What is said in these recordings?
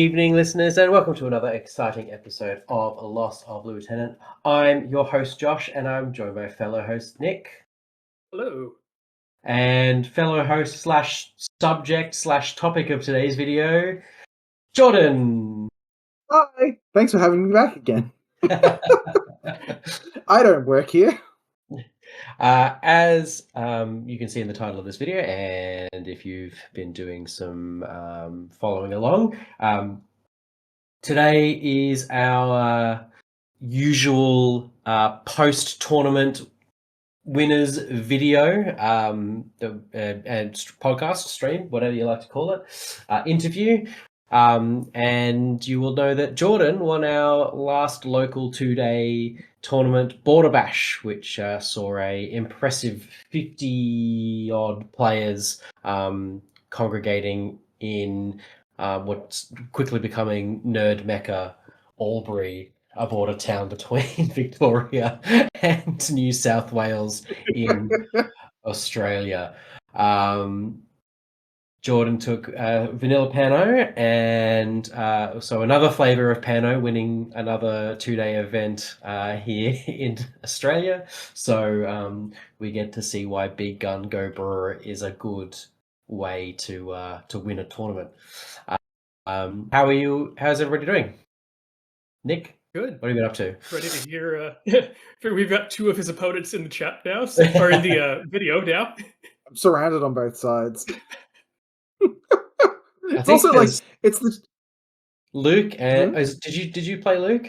evening, listeners, and welcome to another exciting episode of Lost of Lieutenant. I'm your host, Josh, and I'm joined by fellow host, Nick. Hello. And fellow host slash subject slash topic of today's video, Jordan. Hi. Thanks for having me back again. I don't work here. As you can see in the title of this video, and if you've been doing some following along, today is our usual post-tournament winners video, and podcast stream, whatever you like to call it, interview. And you will know that Jordan won our last local 2-day tournament, Borderbash, which saw a impressive 50-odd players congregating in what's quickly becoming nerd mecca, Albury, a border town between Victoria and New South Wales in Australia. Jordan took vanilla Pano, and so another flavour of Pano, winning another 2-day event here in Australia. So we get to see why Big Gun Go Brewer is a good way to win a tournament. How are you? How's everybody doing? Nick? Good. What have you been up to? Ready to hear. We've got two of his opponents in the chat now, or in the video now. I'm surrounded on both sides. It's also like it's the Luke. Did you play Luke?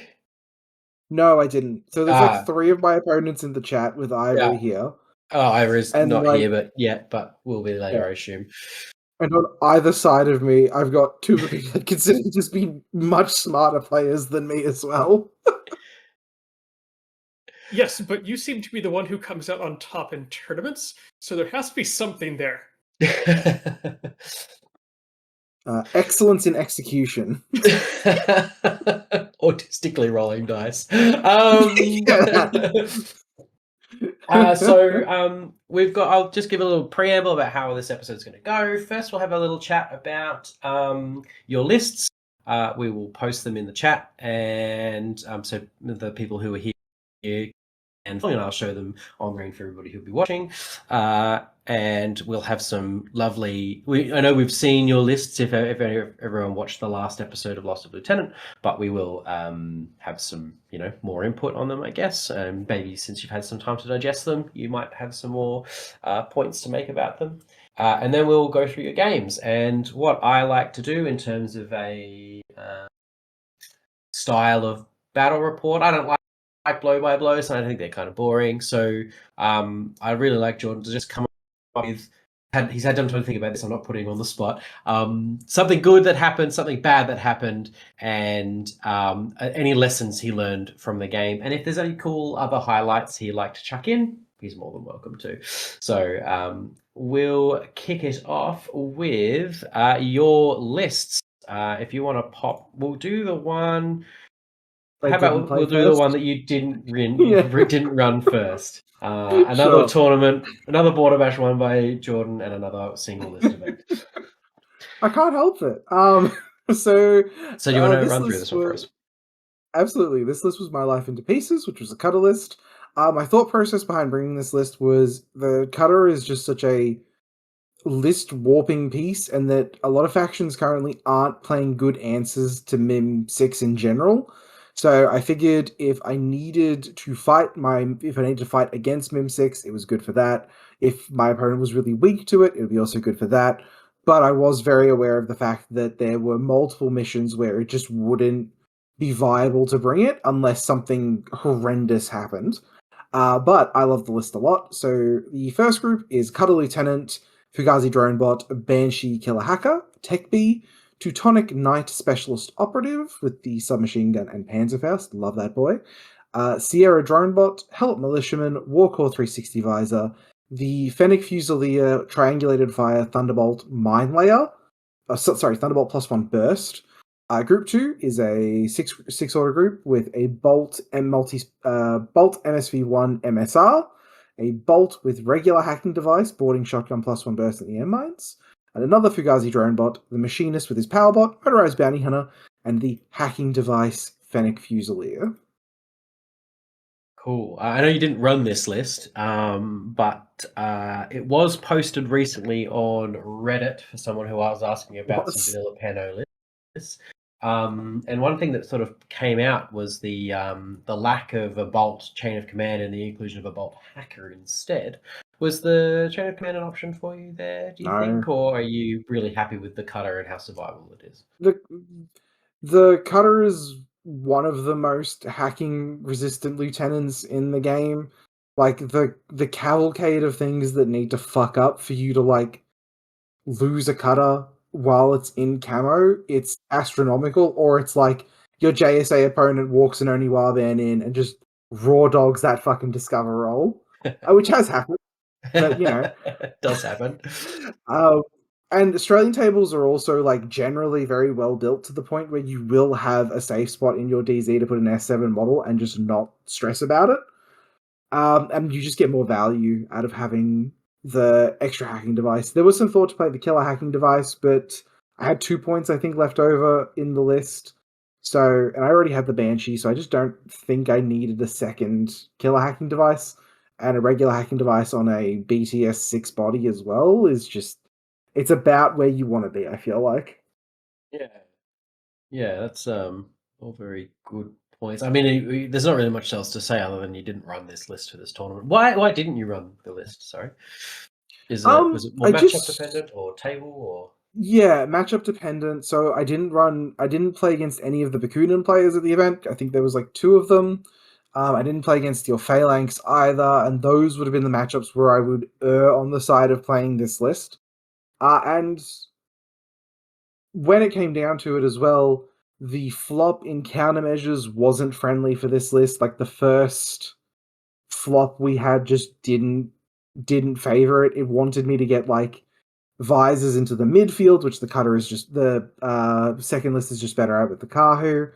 No, I didn't. So there's like 3 of my opponents in the chat with Ivory here. Oh, Ivory's not here, but will be later, I assume. And on either side of me, I've got 2 of people that consider to just be much smarter players than me as well. Yes, but you seem to be the one who comes out on top in tournaments, so there has to be something there. Excellence in exexecution. Autistically rolling dice. We've got. I'll just give a little preamble about how this episode's going to go. First, we'll have a little chat about your lists. We will post them in the chat, and so the people who are here and I'll show them on screen for everybody who'll be watching. And we'll have some lovely. I know we've seen your lists if everyone watched the last episode of Lost of Lieutenant, but we will have some more input on them, I guess. Maybe since you've had some time to digest them, you might have some more points to make about them. And then we'll go through your games. And what I like to do in terms of a style of battle report, I don't like blow by blow, so I think they're kind of boring. So I really like Jordan to just come up with. He's had time to think about this. I'm not putting him on the spot. Something good that happened, something bad that happened, and any lessons he learned from the game. And if there's any cool other highlights he'd like to chuck in, he's more than welcome to. So we'll kick it off with your lists. If you want to pop, we'll do the one. How about we'll do the one that you didn't run first? Another tournament, another Borderbash one by Jordan, and another single list event. I can't help it. So you want to run through this one first? Absolutely. This list was My Life into Pieces, which was a cutter list. My thought process behind bringing this list was the cutter is just such a list warping piece, and that a lot of factions currently aren't playing good answers to Mim 6 in general. So I figured if I needed to fight against Mim 6, it was good for that. If my opponent was really weak to it, it would be also good for that. But I was very aware of the fact that there were multiple missions where it just wouldn't be viable to bring it unless something horrendous happened. But I love the list a lot. So the first group is Cutter Lieutenant, Fugazi Dronebot, Banshee Killer Hacker, Tech Bee, Teutonic Knight Specialist Operative with the Submachine Gun and Panzerfaust, love that boy, Sierra Dronebot, Help Militiaman, Warcore 360 Visor, the Fennec Fusilier Triangulated Fire Thunderbolt Mine Layer, Thunderbolt +1 Burst. Group 2 is a six order group with a Bolt MSV1 MSR, a Bolt with regular hacking device, boarding shotgun +1 burst at the air mines, and another Fugazi drone bot, the Machinist with his power bot, Motorized Bounty Hunter, and the hacking device Fennec Fusilier. Cool. I know you didn't run this list, but it was posted recently on Reddit for someone who I was asking about some vanilla Pano lists. And one thing that sort of came out was the lack of a Bolt chain of command and the inclusion of a Bolt hacker instead. Was the chain of command an option for you there, do you think? Or are you really happy with the cutter and how survivable it is? The cutter is one of the most hacking resistant lieutenants in the game. Like the cavalcade of things that need to fuck up for you to like lose a cutter while it's in camo, it's astronomical. Or it's like your JSA opponent walks an only warband in and just raw dogs that fucking discover roll, which has happened. But you know, it does happen. And Australian tables are also like generally very well built to the point where you will have a safe spot in your DZ to put an S7 model and just not stress about it. And you just get more value out of having the extra hacking device. There was some thought to play the killer hacking device, but I had 2 points I think left over in the list. So, and I already had the Banshee, so I just don't think I needed a second killer hacking device. And a regular hacking device on a BTS 6 body as well is just, it's about where you want to be, I feel like. Yeah, that's all very good points. I mean, there's not really much else to say other than you didn't run this list for this tournament. Why didn't you run the list? Sorry, was it more matchup dependent or table or? Yeah, matchup dependent. So I didn't play against any of the Bakunin players at the event. I think there was like 2 of them. I didn't play against your Phalanx either, and those would have been the matchups where I would err on the side of playing this list. And when it came down to it as well, the flop in countermeasures wasn't friendly for this list. Like the first flop we had just didn't favor it. It wanted me to get like visors into the midfield, which the cutter is just the second list is just better at with the Kahu,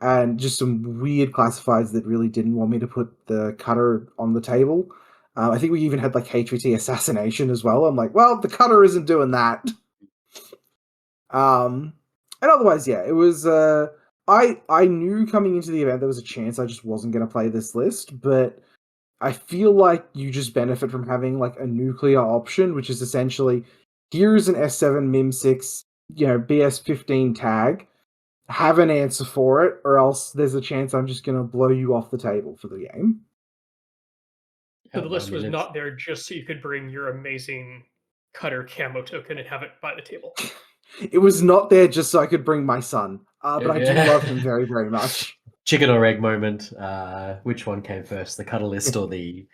and just some weird classifieds that really didn't want me to put the cutter on the table. I think we even had like HVT assassination as well. I'm like, well, the cutter isn't doing that. And otherwise, yeah, it was. I knew coming into the event there was a chance I just wasn't going to play this list, but I feel like you just benefit from having like a nuclear option, which is essentially here's an S7 MIM6, BS15 tag. Have an answer for it, or else there's a chance I'm just going to blow you off the table for the game. So the list was not there just so you could bring your amazing cutter camo token and have it by the table. It was not there just so I could bring my son, but I do love him very, very much. Chicken or egg moment. Which one came first, the cutter list or the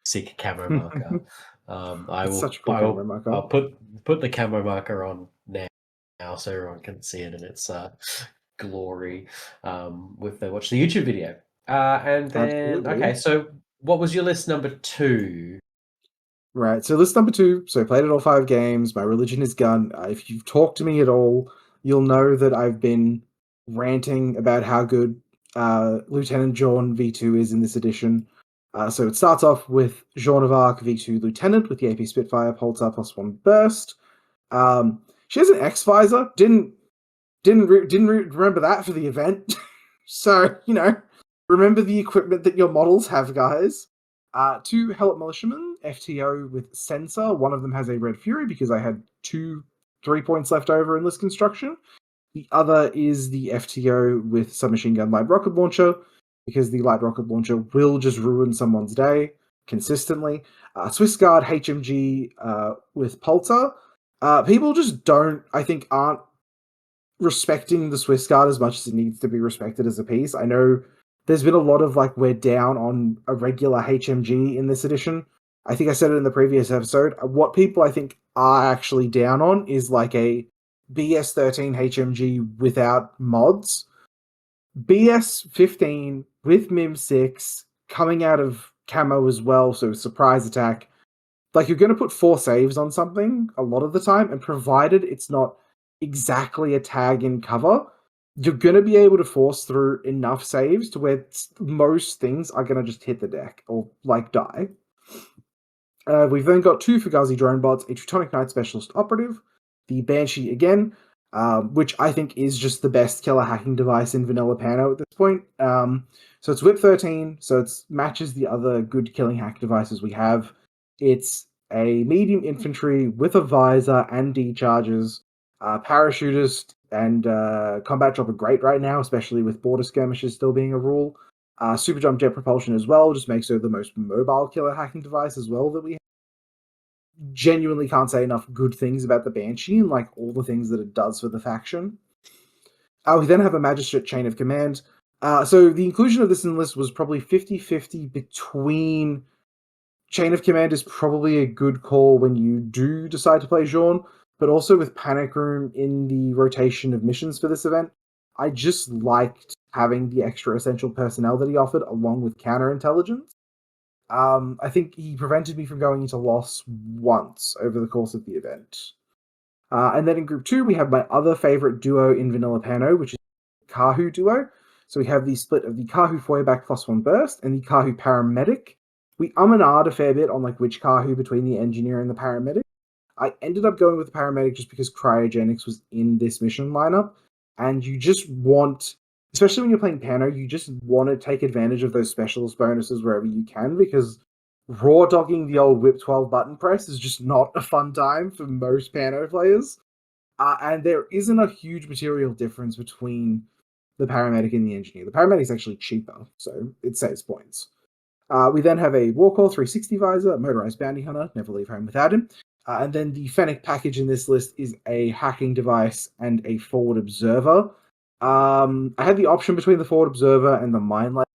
sick camo marker? Such a cool camo marker. I'll put the camo marker on now so everyone can see it in its glory if they watch the YouTube video. And then, absolutely. Okay, so what was your list number 2? Right, so list number 2, so I played it all 5 games, my religion is gun. If you've talked to me at all, you'll know that I've been ranting about how good Lieutenant Joan V2 is in this edition. So it starts off with Joan of Arc V2 Lieutenant with the AP Spitfire, Pulsar +1 burst. She has an X-Visor, didn't remember that for the event. So, remember the equipment that your models have, guys. 2 Helot Militiamen, FTO with Sensor. One of them has a Red Fury because I had 3 points left over in list construction. The other is the FTO with Submachine Gun Light Rocket Launcher because the Light Rocket Launcher will just ruin someone's day consistently. Swiss Guard HMG with Pulsar. People just aren't respecting the Swiss Guard as much as it needs to be respected as a piece. I know there's been a lot of like we're down on a regular HMG in this edition. I think I said it in the previous episode. What people I think are actually down on is like a BS13 HMG without mods. BS15 with MIM6 coming out of camo as well, so surprise attack. Like you're going to put 4 saves on something a lot of the time, and provided it's not exactly a tag in cover, you're going to be able to force through enough saves to where most things are going to just hit the deck or like die. We've then got 2 Fugazi drone bots, a Teutonic Knight Specialist Operative, The Banshee again, which I think is just the best killer hacking device in vanilla Pano at this point. So it's whip 13, so it matches the other good killing hack devices we have. It's a medium infantry with a visor and decharges. Parachutist and combat drop are great right now, especially with border skirmishes still being a rule. Super jump jet propulsion as well just makes her the most mobile killer hacking device as well that we have. Genuinely can't say enough good things about the Banshee and like all the things that it does for the faction. We then have a Magistrate Chain of Command. So the inclusion of this in the list was probably 50-50 between Chain of Command is probably a good call when you do decide to play Jean, but also with Panic Room in the rotation of missions for this event, I just liked having the extra essential personnel that he offered along with counterintelligence. I think he prevented me from going into loss once over the course of the event. And then in Group 2, we have my other favorite duo in Vanilla Pano, which is Kahu duo. So we have the split of the Kahu Feuerback +1 burst and the Kahu Paramedic. We and ahed a fair bit on like which Kahu between the engineer and the paramedic. I ended up going with the paramedic just because cryogenics was in this mission lineup, and you just want, especially when you're playing Pano, you just want to take advantage of those specialist bonuses wherever you can, because raw dogging the old whip 12 button press is just not a fun time for most Pano players. And there isn't a huge material difference between the paramedic and the engineer. The paramedic is actually cheaper, so it saves points. We then have a Warcall 360 visor, a motorized bounty hunter, never leave home without him. And then the Fennec package in this list is a hacking device and a forward observer. I had the option between the forward observer and the Mindlight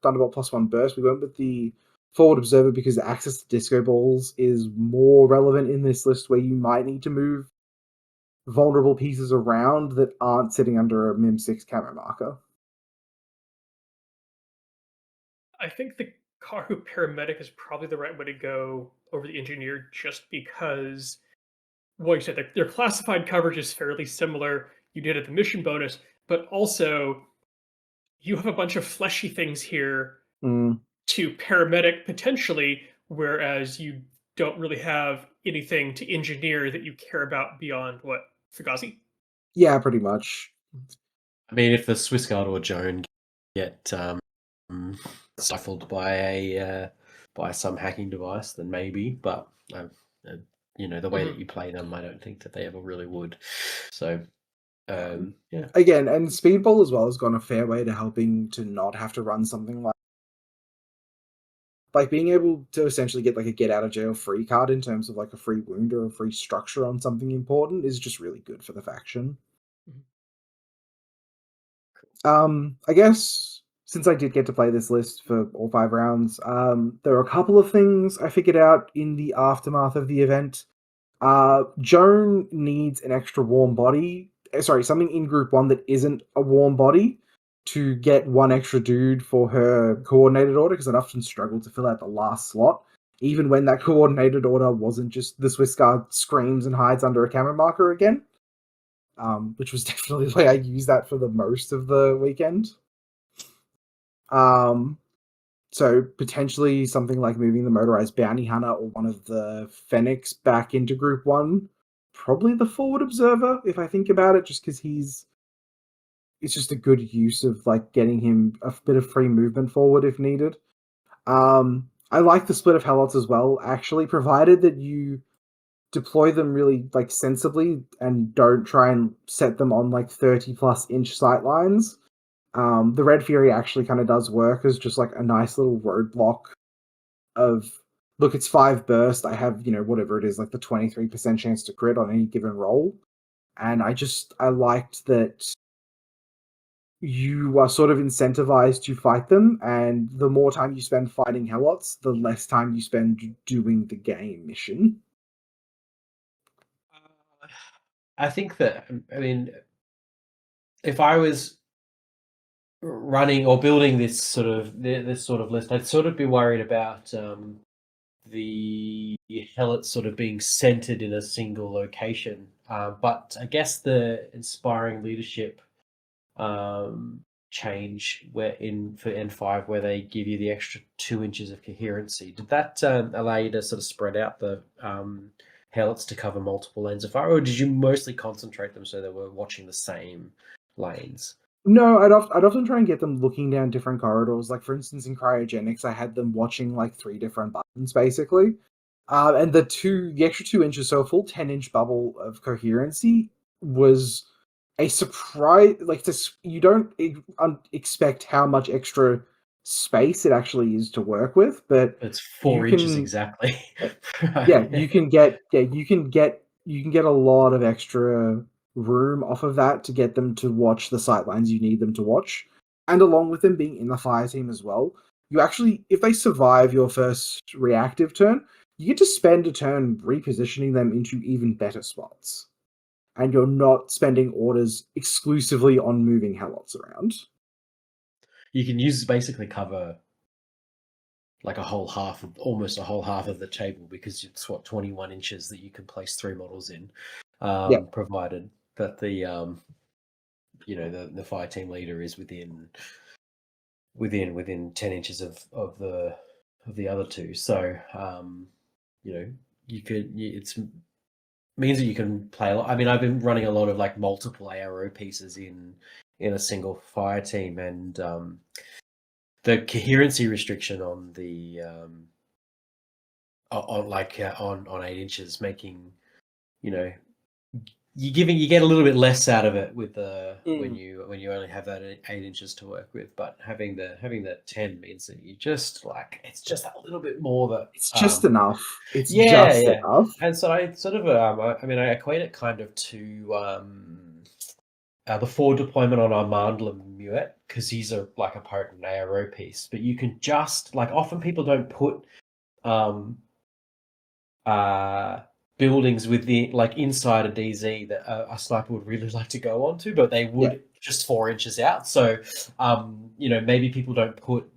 Thunderbolt +1 burst. We went with the forward observer because the access to disco balls is more relevant in this list, where you might need to move vulnerable pieces around that aren't sitting under a MIM6 camo marker. I think the Kahu Paramedic is probably the right way to go over the engineer, just because, well, you said their classified coverage is fairly similar. You did it the mission bonus, but also you have a bunch of fleshy things here to paramedic potentially, whereas you don't really have anything to engineer that you care about beyond what, Fugazi? Yeah, pretty much. I mean, if the Swiss Guard or Joan get stifled by some hacking device, then maybe. But the way that you play them, I don't think that they ever really would. So yeah. Again, and Speedball as well has gone a fair way to helping to not have to run something like being able to essentially get like a get out of jail free card in terms of like a free wound or a free structure on something important is just really good for the faction. I guess since I did get to play this list for all 5 rounds, there are a couple of things I figured out in the aftermath of the event. Joan needs an extra warm body. Sorry, something in Group 1 that isn't a warm body to get 1 extra dude for her coordinated order, because I'd often struggled to fill out the last slot, even when that coordinated order wasn't just the Swiss Guard screams and hides under a camera marker again. Which was definitely the way I used that for the most of the weekend. So potentially something like moving the motorized bounty hunter or one of the Fennecs back into Group 1. Probably the forward observer, if I think about it, just because it's just a good use of like getting him a bit of free movement forward if needed. I like the split of Helots as well, actually, provided that you deploy them really like sensibly and don't try and set them on like 30+ inch sight lines. The Red Fury actually kind of does work as just like a nice little roadblock of, look, it's 5 burst. I have, whatever it is, like the 23% chance to crit on any given roll. And I liked that you are sort of incentivized to fight them, and the more time you spend fighting Helots, the less time you spend doing the game mission. I think that, I mean, if I was running or building this sort of list, I'd sort of be worried about the Helots sort of being centered in a single location. But I guess the inspiring leadership change for N5, where they give you the extra 2 inches of coherency, did that allow you to sort of spread out the helots to cover multiple lanes of fire, or did you mostly concentrate them so they were watching the same lanes? No, I'd often try and get them looking down different corridors. Like, for instance, in cryogenics, I had them watching like 3 different buttons, basically. And the extra 2 inches, so a full 10-inch bubble of coherency was a surprise. Like, this, you don't expect how much extra space it actually is to work with, but It's you 4 inches can, exactly. yeah, you can get a lot of extra room off of that to get them to watch the sightlines you need them to watch. And along with them being in the fire team as well, you actually, if they survive your first reactive turn, you get to spend a turn repositioning them into even better spots. And you're not spending orders exclusively on moving helots around. You can basically cover like almost a whole half of the table, because it's 21 inches that you can place 3 models in, provided that the the fire team leader is within 10 inches of the other two. So it's means that you can play a lot. I mean, I've been running a lot of like multiple ARO pieces in a single fire team, and the coherency restriction on the on 8 inches, making you get a little bit less out of it with when you only have that 8 inches to work with, but having that 10 means that you just it's just a little bit more that it's just enough. It's yeah, just enough. And so I sort of I equate it kind of to the forward deployment on Armand Lemuet, because he's a potent ARO piece, but you can just often people don't put buildings with the inside a DZ that a sniper would really like to go onto, but they would just 4 inches out. So maybe people don't put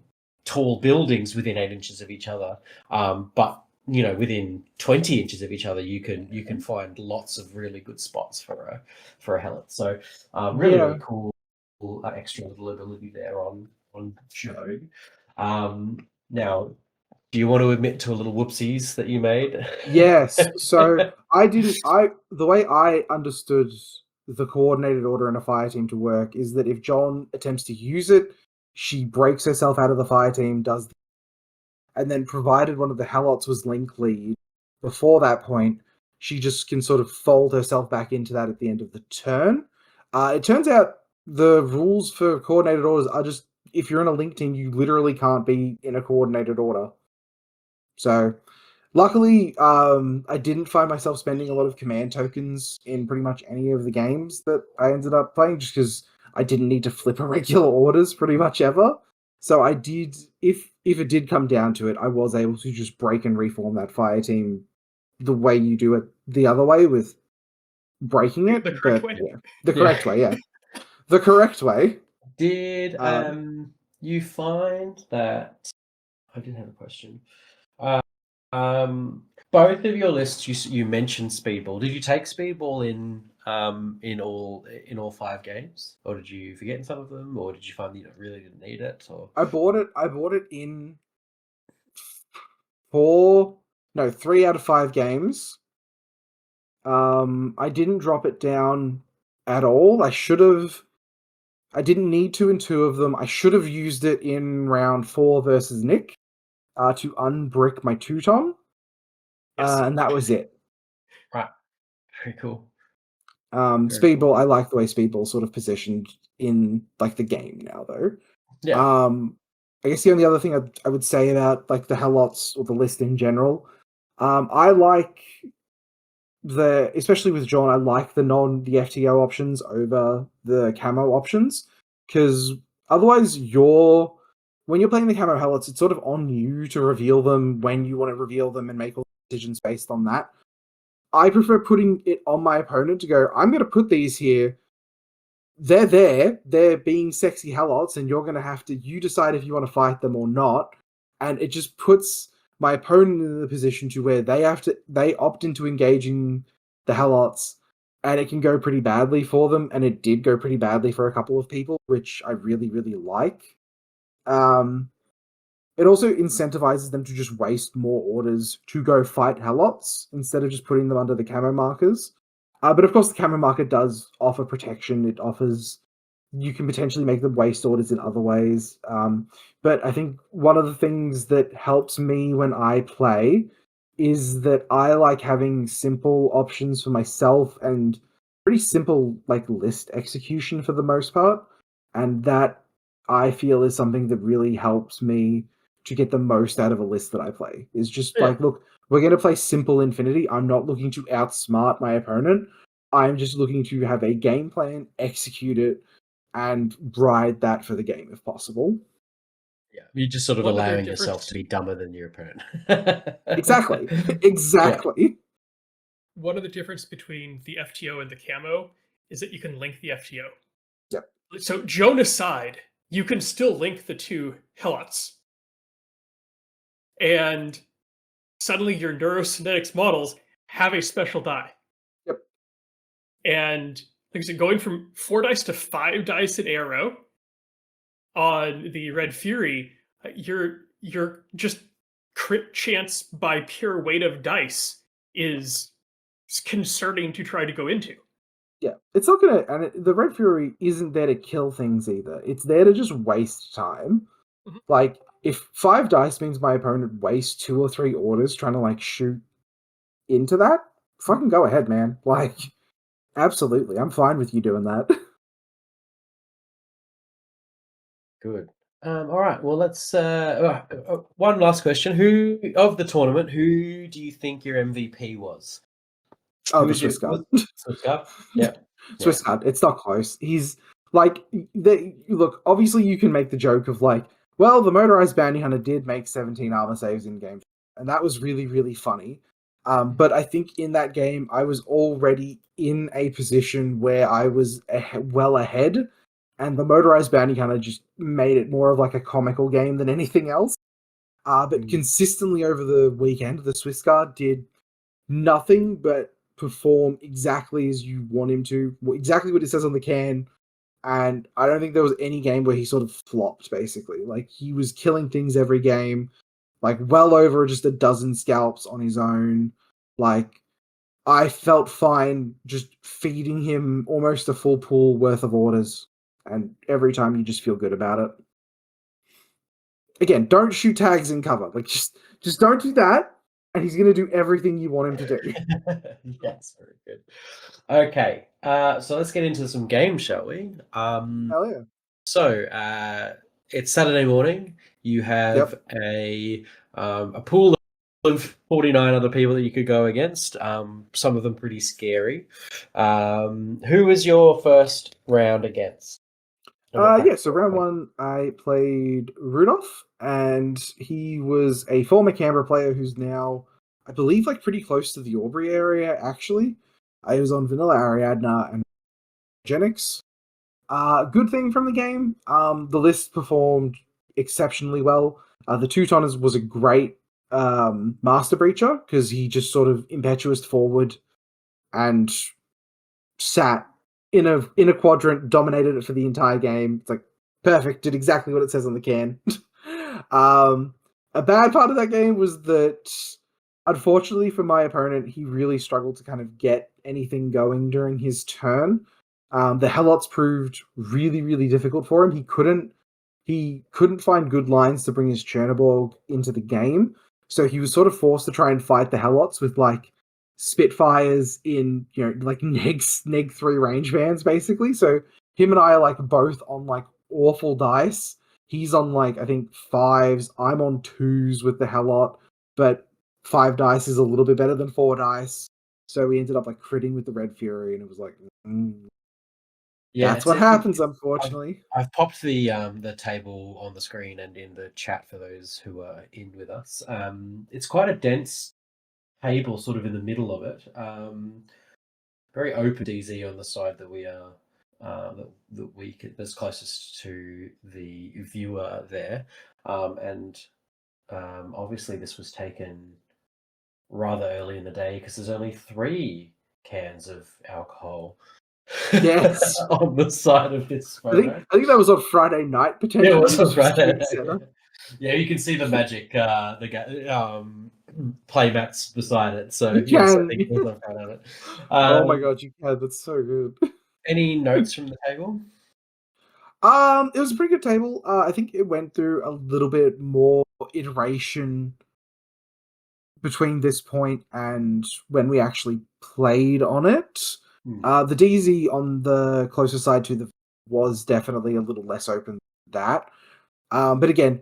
tall buildings within 8 inches of each other, but within 20 inches of each other, you can find lots of really good spots for a helot. So really cool extra little ability there on show. Now, do you want to admit to a little whoopsies that you made? Yes. So the way I understood the coordinated order in a fire team to work is that if John attempts to use it, she breaks herself out of the fire team, and then provided one of the helots was link lead before that point, she just can sort of fold herself back into that at the end of the turn. It turns out the rules for coordinated orders are just, if you're in a link team, you literally can't be in a coordinated order. So luckily, I didn't find myself spending a lot of command tokens in pretty much any of the games that I ended up playing, just because I didn't need to flip irregular orders pretty much ever. So I did, if it did come down to it, I was able to just break and reform that fire team the way you do it the other way, with breaking it. The correct way. Yeah, the correct way, yeah. The correct way. Did you find that... I did have a question. Both of your lists, you mentioned Speedball. Did you take Speedball in all 5 games, or did you forget in some of them, or did you find that you really didn't need it? Or I bought it in 3 out of 5 games. I didn't drop it down at all. I should have. I didn't need to in 2 of them. I should have used it in round 4 versus Nick to unbrick my Teuton. Yes. And that was it. right, very cool. Speedball, cool. I like the way Speedball's sort of positioned in the game now, though. Yeah. I guess the only other thing I would say about the helots or the list in general, I like especially with John, I like the FTO options over the camo options, because otherwise when you're playing the camo helots, it's sort of on you to reveal them when you want to reveal them and make all decisions based on that. I prefer putting it on my opponent to go, I'm going to put these here. They're being sexy helots, and you're going to have to, you decide if you want to fight them or not. And it just puts my opponent in the position to where they opt into engaging the helots, and it can go pretty badly for them. And it did go pretty badly for a couple of people, which I really, really like. it also incentivizes them to just waste more orders to go fight Helots instead of just putting them under the camo markers. But of course, the camo marker does offer protection. It offers, you can potentially make them waste orders in other ways. But I think one of the things that helps me when I play is that I like having simple options for myself and pretty simple like list execution for the most part. And that I feel is something that really helps me to get the most out of a list that I play. Is just Yeah. like, look, we're going to play simple Infinity. I'm not looking to outsmart my opponent. I'm just looking to have a game plan, execute it, and ride that for the game if possible. Yeah, you're just sort of One other allowing difference- yourself to be dumber than your opponent. Exactly. Exactly. One of the difference between the FTO and the camo is that you can link the FTO. Yep. So Joan aside, you can still link the two Helots. And suddenly your neurosynetics models have a special die. Yep. And like I said, going from 4 dice to 5 dice in arrow on the Red Fury, you're just crit chance by pure weight of dice is concerning to try to go into. Yeah, it's not gonna, and the Red Fury isn't there to kill things either. It's there to just waste time. Mhm. Like, if 5 dice means my opponent wastes 2 or 3 orders trying to like shoot into that, fucking go ahead, man. Like, absolutely, I'm fine with you doing that. Good. All right. Well, let's. One last question. Who of the tournament? Who do you think your MVP was? Oh, Who the was your- Swiss guard. Swiss guard. Yeah. Swiss guard. It's not close. He's like, look. Obviously, you can make the joke of like, well, the motorized bounty hunter did make 17 armor saves in game, and that was really, really funny. But I think in that game, I was already in a position where I was well ahead, and the motorized bounty hunter just made it more of like a comical game than anything else. But consistently over the weekend, the Swiss guard did nothing but perform exactly as you want him to, exactly what it says on the can. And I don't think there was any game where he sort of flopped, basically. Like, he was killing things every game, like, well over just a dozen scalps on his own. Like, I felt fine just feeding him almost a full pool worth of orders. And every time you just feel good about it. Again, don't shoot tags in cover. Like, just don't do that. And he's going to do everything you want him to do. Yes, very good. Okay, so let's get into some games, shall we? Hell yeah. So it's Saturday morning. You have a pool of 49 other people that you could go against. Some of them pretty scary. Who was your first round against? So round 1, I played Rudolph, and he was a former Canberra player who's now, I believe, like pretty close to the Albury area, actually. He was on Vanilla Ariadna and Genix. Good thing from the game, the list performed exceptionally well. The Teutoners was a great Master Breacher, because he just sort of impetuous forward and sat in a quadrant, dominated it for the entire game. It's like perfect, did exactly what it says on the can. A bad part of that game was that, unfortunately for my opponent, he really struggled to kind of get anything going during his turn. The Helots proved really, really difficult for him. He couldn't find good lines to bring his Chernobyl into the game, so he was sort of forced to try and fight the Helots with like Spitfires in, like neg 3 range bands, basically. So him and I are like both on like awful dice. He's on like, I think 5s. I'm on 2s with the Helot, but 5 dice is a little bit better than 4 dice. So we ended up like critting with the Red Fury, and it was like, Yeah, that's what happens, unfortunately. I've popped the table on the screen and in the chat for those who are in with us. It's quite a dense table, sort of in the middle of it. Very open DZ on the side that we are that's closest to the viewer there, and obviously this was taken rather early in the day because there's only 3 cans of alcohol. Yes. On the side of this photo. I think that was on Friday night, potentially. Yeah, it was on just to Friday be night, set up. Yeah, you can see the magic, play mats beside it. So You yes, I can. think there's some kind of it. Oh my god, you can. That's so good. Any notes from the table? It was a pretty good table. I think it went through a little bit more iteration between this point and when we actually played on it. The DZ on the closer side to the was definitely a little less open than that. But again,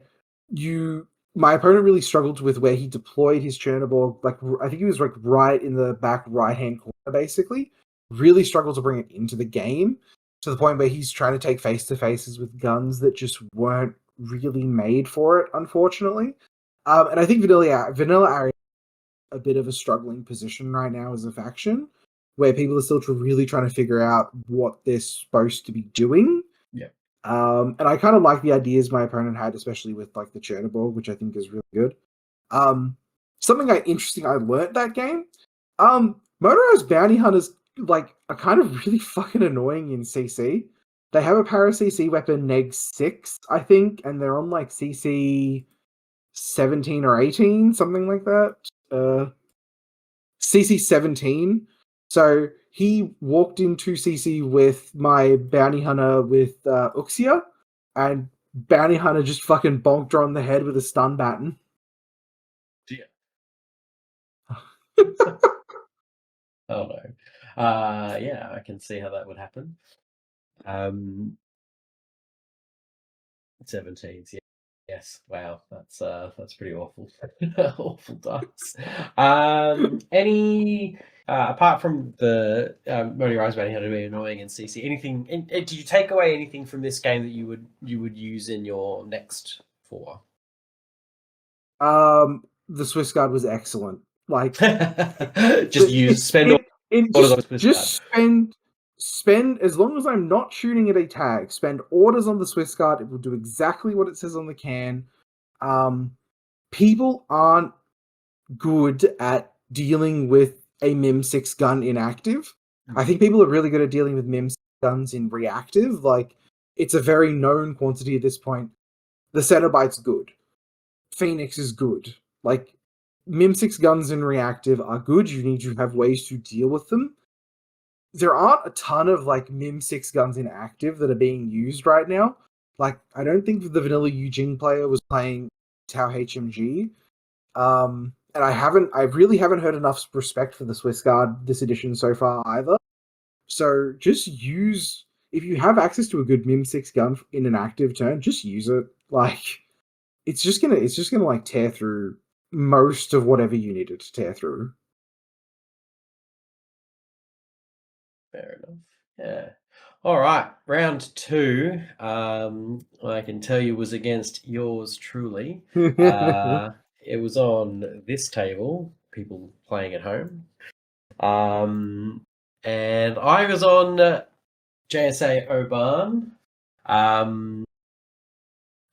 my opponent really struggled with where he deployed his Chernobyl. Like I think he was like right in the back right hand corner, basically. Really struggled to bring it into the game to the point where he's trying to take face to faces with guns that just weren't really made for it, unfortunately. And I think Vanilla Ari a bit of a struggling position right now as a faction, where people are still really trying to figure out what they're supposed to be doing. Yeah. And I kind of like the ideas my opponent had, especially with like the Chernobyl, which I think is really good. Something interesting I learned that game. Motorized bounty hunters like are kind of really fucking annoying in CC. They have a para CC weapon neg 6, I think, and they're on like CC 17 or 18, something like that. CC 17. So he walked into CC with my bounty hunter with Uxia, and bounty hunter just fucking bonked her on the head with a stun baton. Yeah. Oh no. Yeah, I can see how that would happen. 17s, yeah. Yes. Wow, that's pretty awful. Awful dice. Any apart from the motorized bounty hunter being annoying in CC, anything? Did you take away anything from this game that you would use in your next 4? The Swiss Guard was excellent. Like Just spend orders on the Swiss Guard. Spend as long as I'm not shooting at a tag, spend orders on the Swiss Guard. It will do exactly what it says on the can. People aren't good at dealing with a Mim 6 gun inactive. I think people are really good at dealing with Mim 6 guns in reactive. Like, it's a very known quantity at this point. The Cenobite's good. Phoenix is good. Like, Mim 6 guns in reactive are good. You need to have ways to deal with them. There aren't a ton of, like, Mim 6 guns in active that are being used right now. Like, I don't think the vanilla Eugene player was playing Tau HMG. And I really haven't heard enough respect for the Swiss Guard this edition so far either. So just if you have access to a good Mim 6 gun in an active turn, just use it. Like, it's just gonna like tear through most of whatever you need it to tear through. Fair enough. Yeah. All right. Round 2. I can tell you was against yours truly. It was on this table. People playing at home. And I was on JSA Oban.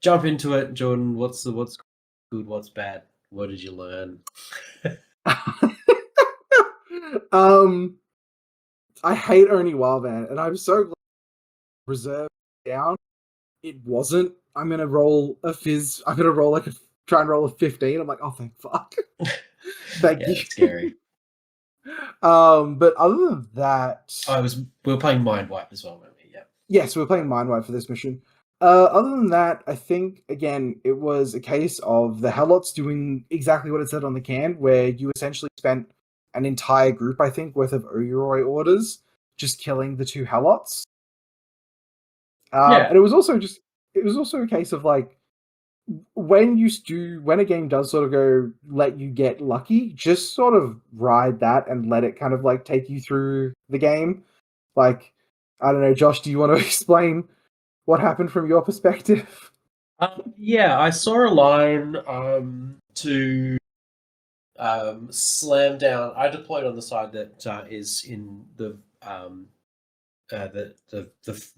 Jump into it, Jordan. What's good? What's bad? What did you learn? I hate Oni Wildman, and I'm so glad reserve down. It wasn't. I'm gonna roll a fizz. I'm gonna roll try and roll a 15. I'm like, oh thank fuck. Thank you. That's scary. But other than that, we were playing Mind Wipe as well, weren't we? Yeah. Yes, we're playing Mind Wipe for this mission. Other than that, I think again it was a case of the Helots doing exactly what it said on the can, where you essentially spent an entire group, I think, worth of Oyuroi orders just killing the 2 Helots. And it was also a case of like when a game does sort of go let you get lucky, just sort of ride that and let it kind of like take you through the game. Like, I don't know, Josh, do you want to explain what happened from your perspective? Yeah, I saw a line to slam down. I deployed on the side that is in the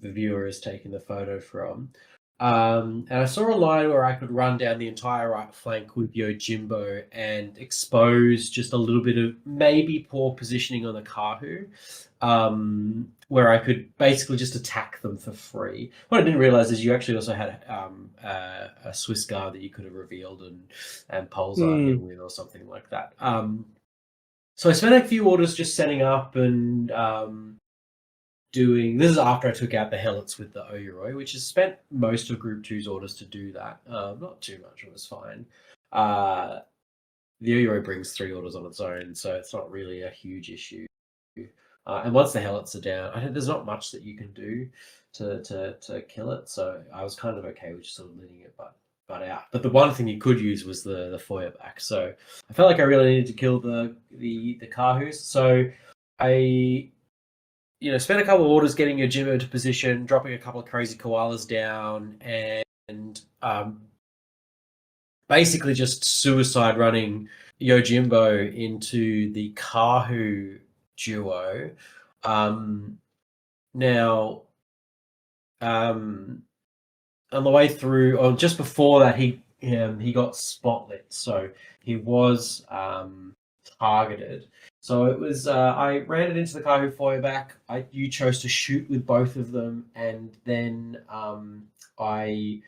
viewer is taking the photo from. And I saw a line where I could run down the entire right flank with Yojimbo and expose just a little bit of maybe poor positioning on the Kahu, where I could basically just attack them for free. What I didn't realize is you actually also had a Swiss guard that you could have revealed and Pulsar him with or something like that. So I spent a few orders just setting up and doing. This is after I took out the Helots with the Oyuroi, which has spent most of Group 2's orders to do that. Not too much, it was fine. The Oyuroi brings 3 orders on its own, so it's not really a huge issue. And once the Helots are down, I think there's not much that you can do to kill it, so I was kind of okay with just sort of letting it butt out. But the one thing you could use was the Feuerback, so I felt like I really needed to kill the Kahus, so I spent a couple of orders getting Yojimbo into position, dropping a couple of crazy koalas down, and basically just suicide running Yojimbo into the Kahu duo. Now, on the way through, or just before that, he got spotlit, so he was targeted. So it was, I ran it into the Kahu Feuerback. You chose to shoot with both of them, and then I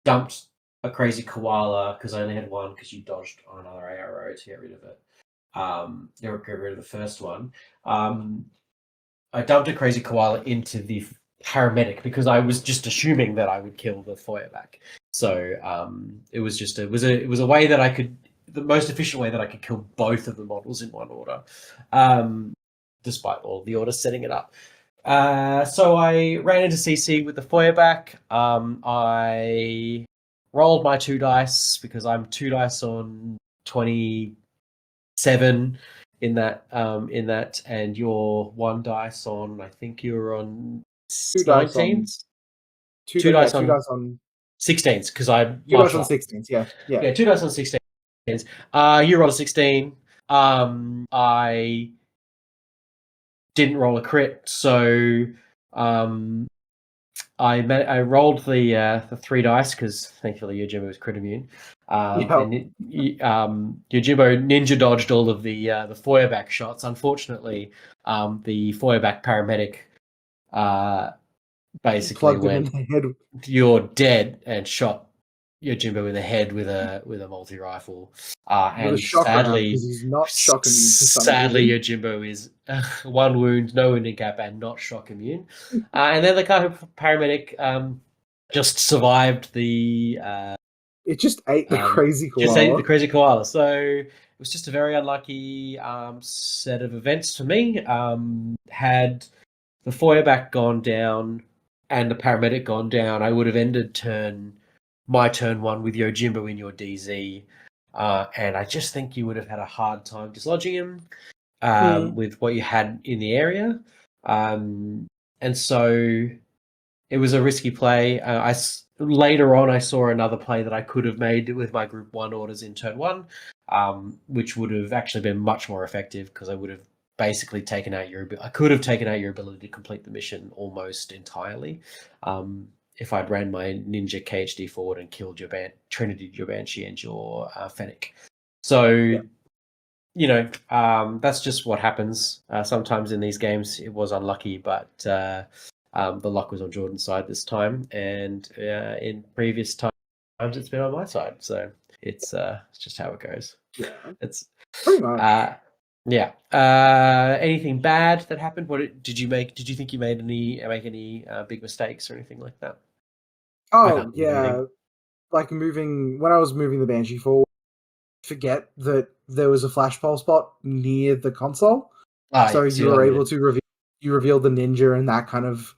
dumped a crazy koala because I only had one because you dodged on another arrow to get rid of it. Get rid of the first one. I dumped a crazy koala into the paramedic because I was just assuming that I would kill the Feuerback. So it was just it was a way that I could. The most efficient way that I could kill both of the models in one order, despite all the orders setting it up. So I ran into CC with the Feuerback. I rolled my 2 dice because I'm 2 dice on 27 in that, and you're 1 dice on. I think you were on 2 dice on 2 dice on 16s because I 2 dice on 16s. Yeah. 2 dice on 16. You rolled a 16. I didn't roll a crit, so I rolled the 3 dice because thankfully Yojimbo was crit immune. And Yojimbo ninja dodged all of the Feuerback shots. Unfortunately, the Feuerback paramedic basically went, "You're dead," and shot Yojimbo in the head with a multi-rifle, and sadly, he's not shock immune. Sadly, Yojimbo is 1 wound, no wounding cap, and not shock immune. And then the paramedic just survived the. It just ate the crazy koala. Just ate the crazy koala. So it was just a very unlucky set of events for me. Had the Feuerback gone down and the paramedic gone down, I would have ended my turn 1 with Yojimbo in your DZ, and I just think you would have had a hard time dislodging him with what you had in the area, and so it was a risky play. Later on I saw another play that I could have made with my Group 1 orders in turn 1, which would have actually been much more effective because I would have basically taken out I could have taken out your ability to complete the mission almost entirely. If I'd ran my Ninja KHD forward and killed your Trinity, your Banshee, and your Fennec. So, that's just what happens. Sometimes in these games, it was unlucky, but the luck was on Jordan's side this time. And in previous times, it's been on my side. So it's just how it goes. Yeah, it's pretty much. Yeah. Anything bad that happened? What did you make? Did you think you make any big mistakes or anything like that? Oh yeah, like when I was moving the Banshee forward, forget that there was a flashpole spot near the console, so you were able to reveal the ninja, and that kind of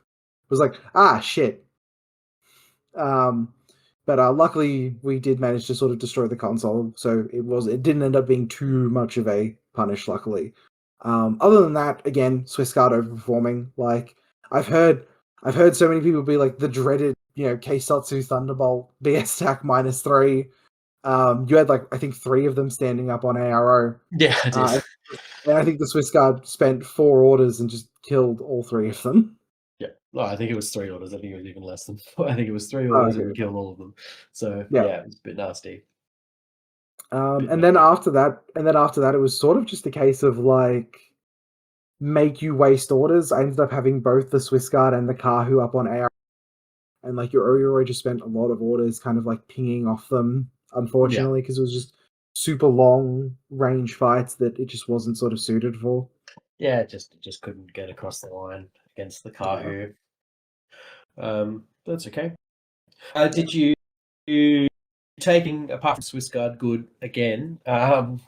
was like shit. But luckily we did manage to sort of destroy the console, so it didn't end up being too much of a punish, luckily. Other than that, again, Swiss Guard overperforming. Like I've heard so many people be like the dreaded, Keisatsu Thunderbolt BS stack -3. You had I think 3 of them standing up on ARO. Yeah, I did. And I think the Swiss Guard spent 4 orders and just killed all 3 of them. Yeah. No, I think it was 3 orders. I think it was even less than 4. I think it was 3 Oh, orders and we okay. killed all of them. So Yeah. yeah, it's a bit nasty. And then after that, it was sort of just a case of like make you waste orders. I ended up having both the Swiss Guard and the Kahu up on AR, and like your Oreo just spent a lot of orders kind of like pinging off them, unfortunately, because it was just super long range fights that it just wasn't sort of suited for. Yeah, it just couldn't get across the line against the Kahu. That's okay. Did you taking apart from Swiss Guard good again?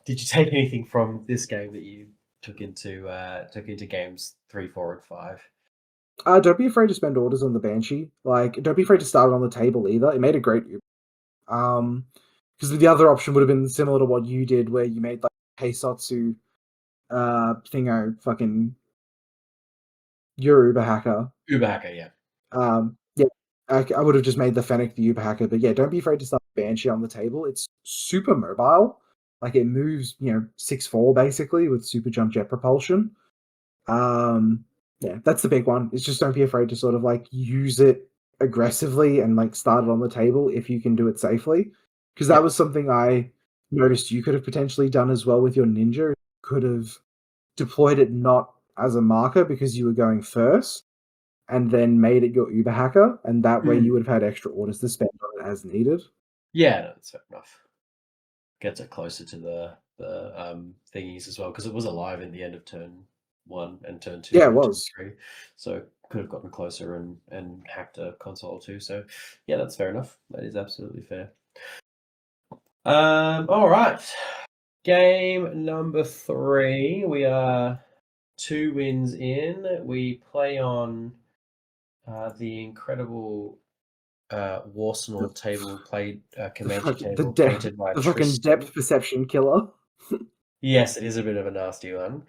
Did you take anything from this game that you took into games 3, 4, and 5? Don't be afraid to spend orders on the Banshee. Like, don't be afraid to start it on the table either. It made a great because the other option would have been similar to what you did, where you made like Heisotsu thingo fucking your Uber hacker. Uber hacker, yeah. Yeah, I would have just made the Fennec the Uber hacker, but yeah, don't be afraid to start Banshee on the table. It's super mobile. Like it moves, 6'4" basically with super jump jet propulsion. Yeah, that's the big one. It's just don't be afraid to sort of like use it aggressively and like start it on the table if you can do it safely. Because that was something I noticed you could have potentially done as well with your ninja. Could have deployed it not as a marker because you were going first, and then made it your Uber hacker, and that way you would have had extra orders to spend on it as needed. Yeah, no, that's fair enough. Gets it closer to the thingies as well, because it was alive in the end of turn 1 and turn 2 Yeah, it and turn was. 3, so could have gotten closer and hacked a console too. So yeah, that's fair enough. That is absolutely fair. All right, game number 3. We are 2 wins in. We play on the incredible Warsenal table played Comanche table painted by The fucking Tristan. depth perception killer. Yes, it is a bit of a nasty one.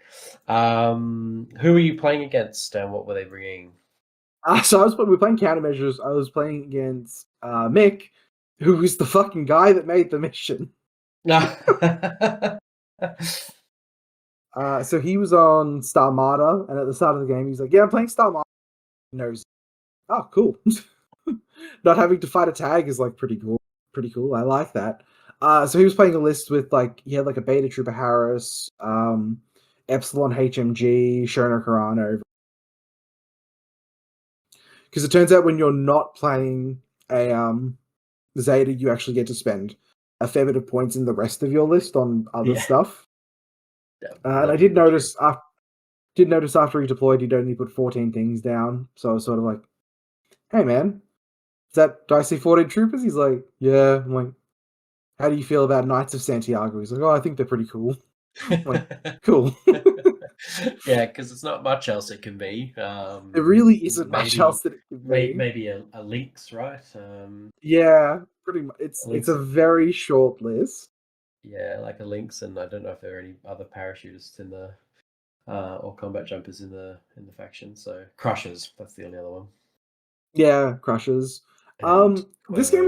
Who were you playing against, and what were they bringing? So we were playing countermeasures. I was playing against Mick, who was the fucking guy that made the mission. So he was on Star Martyr, and at the start of the game, he's like, "Yeah, I'm playing Star Martyr." He knows. Oh, cool. Not having to fight a tag is like pretty cool. Pretty cool. I like that. So he was playing a list with like he had like a Beta Trooper Harris, Epsilon HMG, Shona Carano. Because it turns out when you're not playing a Zeta, you actually get to spend a fair bit of points in the rest of your list on other stuff. And I did notice after he deployed, he'd only put 14 things down. So I was sort of like, "Hey man, do I see 14 troopers?" He's like, "Yeah." I'm like, "How do you feel about Knights of Santiago?" He's like, "Oh, I think they're pretty cool." I'm like, "Cool." Yeah, because it's not much else it can be. It really isn't much else that it can be. Maybe a Lynx, right? Yeah, pretty much. It's a very short list. Yeah, like a Lynx, and I don't know if there are any other parachutists in the or combat jumpers in the faction. So Crushers, that's the only other one. Yeah, Crushers. This game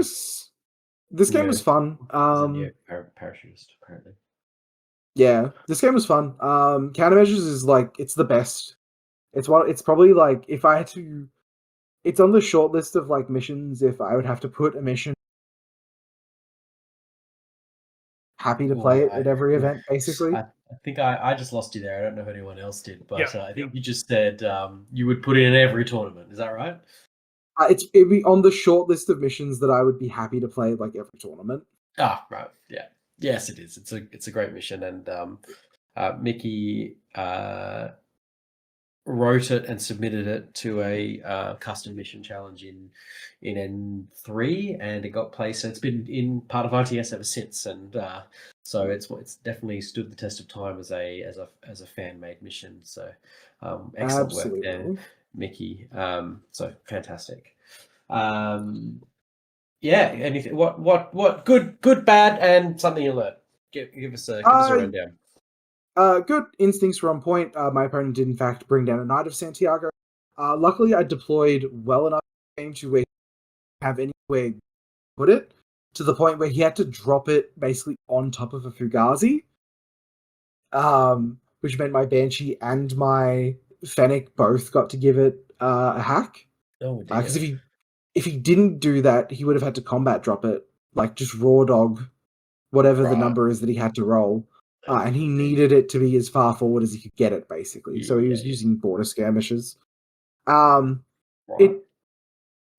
was fun. Parachutist apparently. Yeah, this game was fun. Countermeasures is like it's the best. It's probably like if I had to, it's on the short list of like missions. If I would have to put a mission, happy to play it at every event. Basically, I think I just lost you there. I don't know if anyone else did, but I think you just said you would put it in every tournament. Is that right? It'd be on the short list of missions that I would be happy to play like every tournament. Ah, right. Yeah. Yes, it is. It's a great mission, and Mickey wrote it and submitted it to a custom mission challenge in N3, and it got placed. So it's been in part of RTS ever since, and so it's definitely stood the test of time as a fan made mission. So excellent work there, Mickey. So fantastic. Yeah. Anything? What? Good, bad, and something you learned. Give us a rundown. Good instincts were on point. My opponent did in fact bring down a Knight of Santiago. Luckily, I deployed well enough in the game to where he have anywhere to put it, to the point where he had to drop it basically on top of a Fugazi. Which meant my Banshee and my Fennec both got to give it a hack. Oh dear. Because if he didn't do that, he would have had to combat drop it, like just raw dog whatever the Right. number is that he had to roll. And he needed it to be as far forward as he could get it, basically. So he was using border skirmishes. Right. It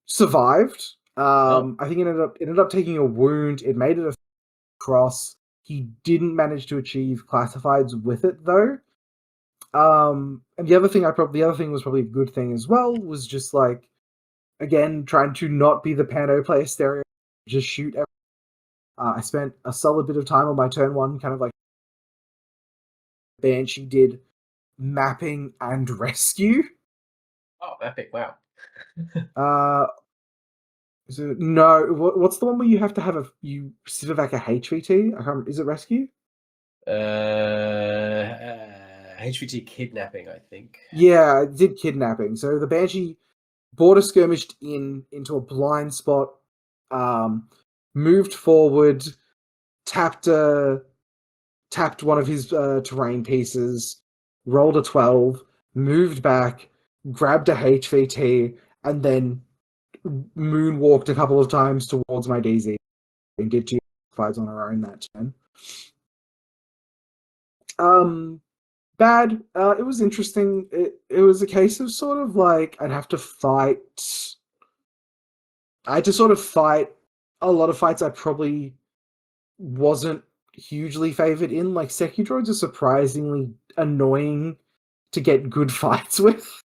survived. Oh. I think it ended up taking a wound. It made it a cross. He didn't manage to achieve classifieds with it though. And the other thing was probably a good thing as well was just like, again, trying to not be the Pano player stereo, just shoot. I spent a solid bit of time on my turn one, kind of like Banshee did mapping and rescue. Oh, epic! Wow. So no, what's the one where you have to have you sit back a HVT? I can't. Is it rescue? HVT kidnapping, I think. Yeah, it did kidnapping. So the Banshee border skirmished into a blind spot, moved forward, tapped one of his terrain pieces, rolled a 12, moved back, grabbed a HVT, and then moonwalked a couple of times towards my DZ and did 2 fights on her own that turn. Bad. It was interesting. It was a case of sort of like I had to sort of fight a lot of fights I probably wasn't hugely favored in. Like Seki droids are surprisingly annoying to get good fights with,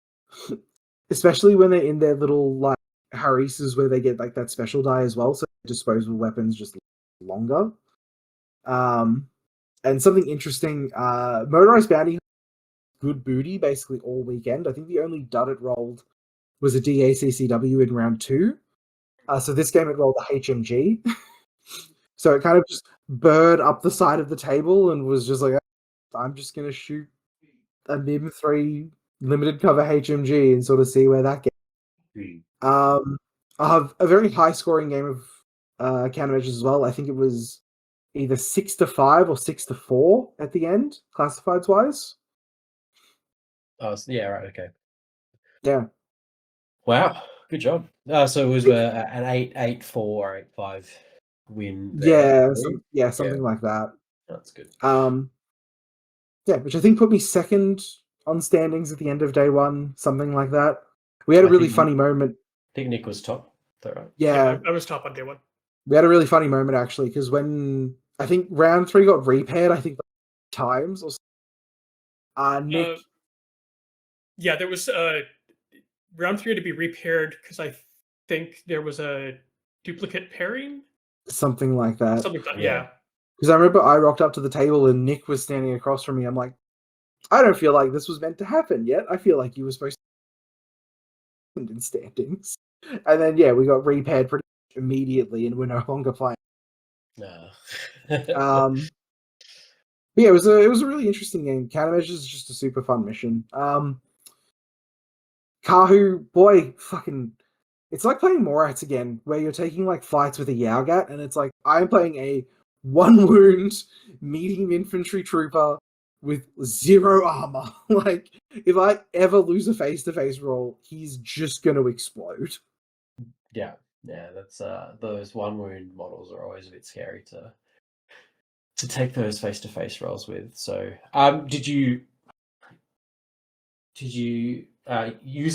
especially when they're in their little like harassers where they get like that special die as well. So disposable weapons just longer. And something interesting, motorized bounty good booty basically all weekend. I think the only dud it rolled was a DACCW in round 2. So this game it rolled a HMG. So it kind of just burned up the side of the table and was just like, I'm just going to shoot a MIM 3 limited cover HMG and sort of see where that gets. I have a very high scoring game of countermeasures as well. I think it was either 6-5 or 6-4 at the end, classifieds wise. Oh, yeah, right, okay. Yeah. Wow, good job. So it was an 8-4 or 8-5 win there. Yeah, Something like that. That's good. Yeah, which I think put me second on standings at the end of day one, something like that. We had a really funny moment. I think Nick was top. Is that right? Yeah, I was top on day one. We had a really funny moment actually, because when I think round 3 got repaired, I think times or Nick. Yeah, there was round 3 had to be repaired because I think there was a duplicate pairing. Something like that. Something like that, yeah. Because I remember I rocked up to the table and Nick was standing across from me. I'm like, I don't feel like this was meant to happen yet. I feel like you were supposed to in standings. And then yeah, we got repaired pretty much immediately and we're no longer playing. No. Yeah, it was a really interesting game. Countermeasures is just a super fun mission. Kahu, boy, fucking, it's like playing Morats again, where you're taking like fights with a Yaugat, and it's like I'm playing a 1 wound medium infantry trooper with 0 armor. Like, if I ever lose a face-to-face roll, he's just gonna explode. Yeah, that's those 1 wound models are always a bit scary to take those face-to-face rolls with. So, did you use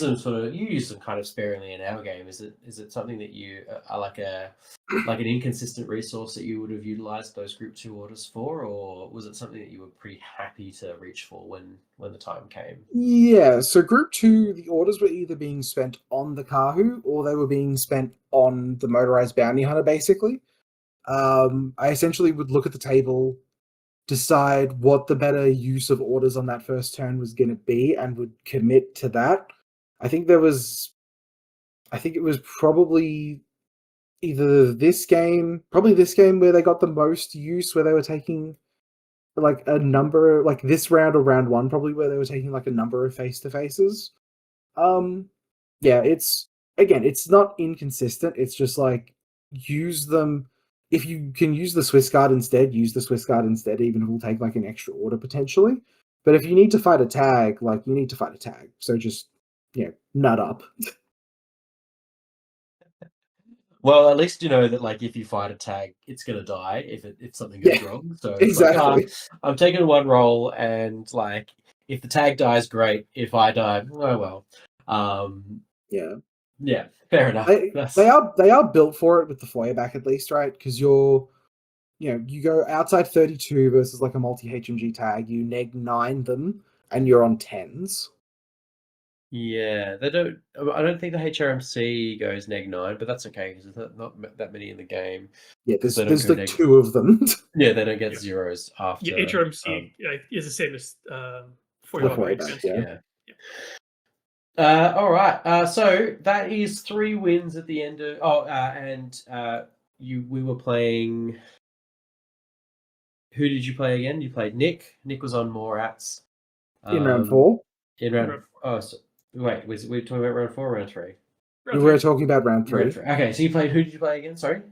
them you use them kind of sparingly in our game? Is it something that you are like an inconsistent resource that you would have utilized those group 2 orders for, or was it something that you were pretty happy to reach for when the time came? Yeah, so group 2, the orders were either being spent on the Kahu or they were being spent on the motorized bounty hunter, basically. I essentially would look at the table, decide what the better use of orders on that first turn was going to be, and would commit to that. I think it was probably either this game where they got the most use, where they were taking like a number, like this round or round 1, probably where they were taking like a number of face-to-faces. Yeah, it's not inconsistent. It's just like use them. If you can use the Swiss Guard instead, use the Swiss Guard instead, even if it'll take like an extra order potentially. But if you need to fight a tag, like you need to fight a tag. So just, nut up. Well, at least you know that like if you fight a tag, it's gonna die if something goes Yeah, wrong. So it's exactly. like, I'm taking one roll, and like if the tag dies, great. If I die, oh well. Yeah. Yeah, fair enough. They are built for it with the feuerback at least, right? Because you go outside 32 versus like a multi HMG tag, you neg 9 them, and you're on 10s. Yeah, they don't. I don't think the HRMC goes neg 9, but that's okay because there's not that many in the game. Yeah, Because they don't there's go like 2 of them. Yeah, they don't get Yeah. zeros after. Yeah, HRMC is the same as for your feuerback, yeah. All right. So that is 3 wins at the end of. We were playing. Who did you play again? You played Nick. Nick was on Morats. In round 4. In round. Oh, so, wait. We talking about round 4 or round 3? We were talking about round 3. Okay, so you played. Who did you play again? Sorry.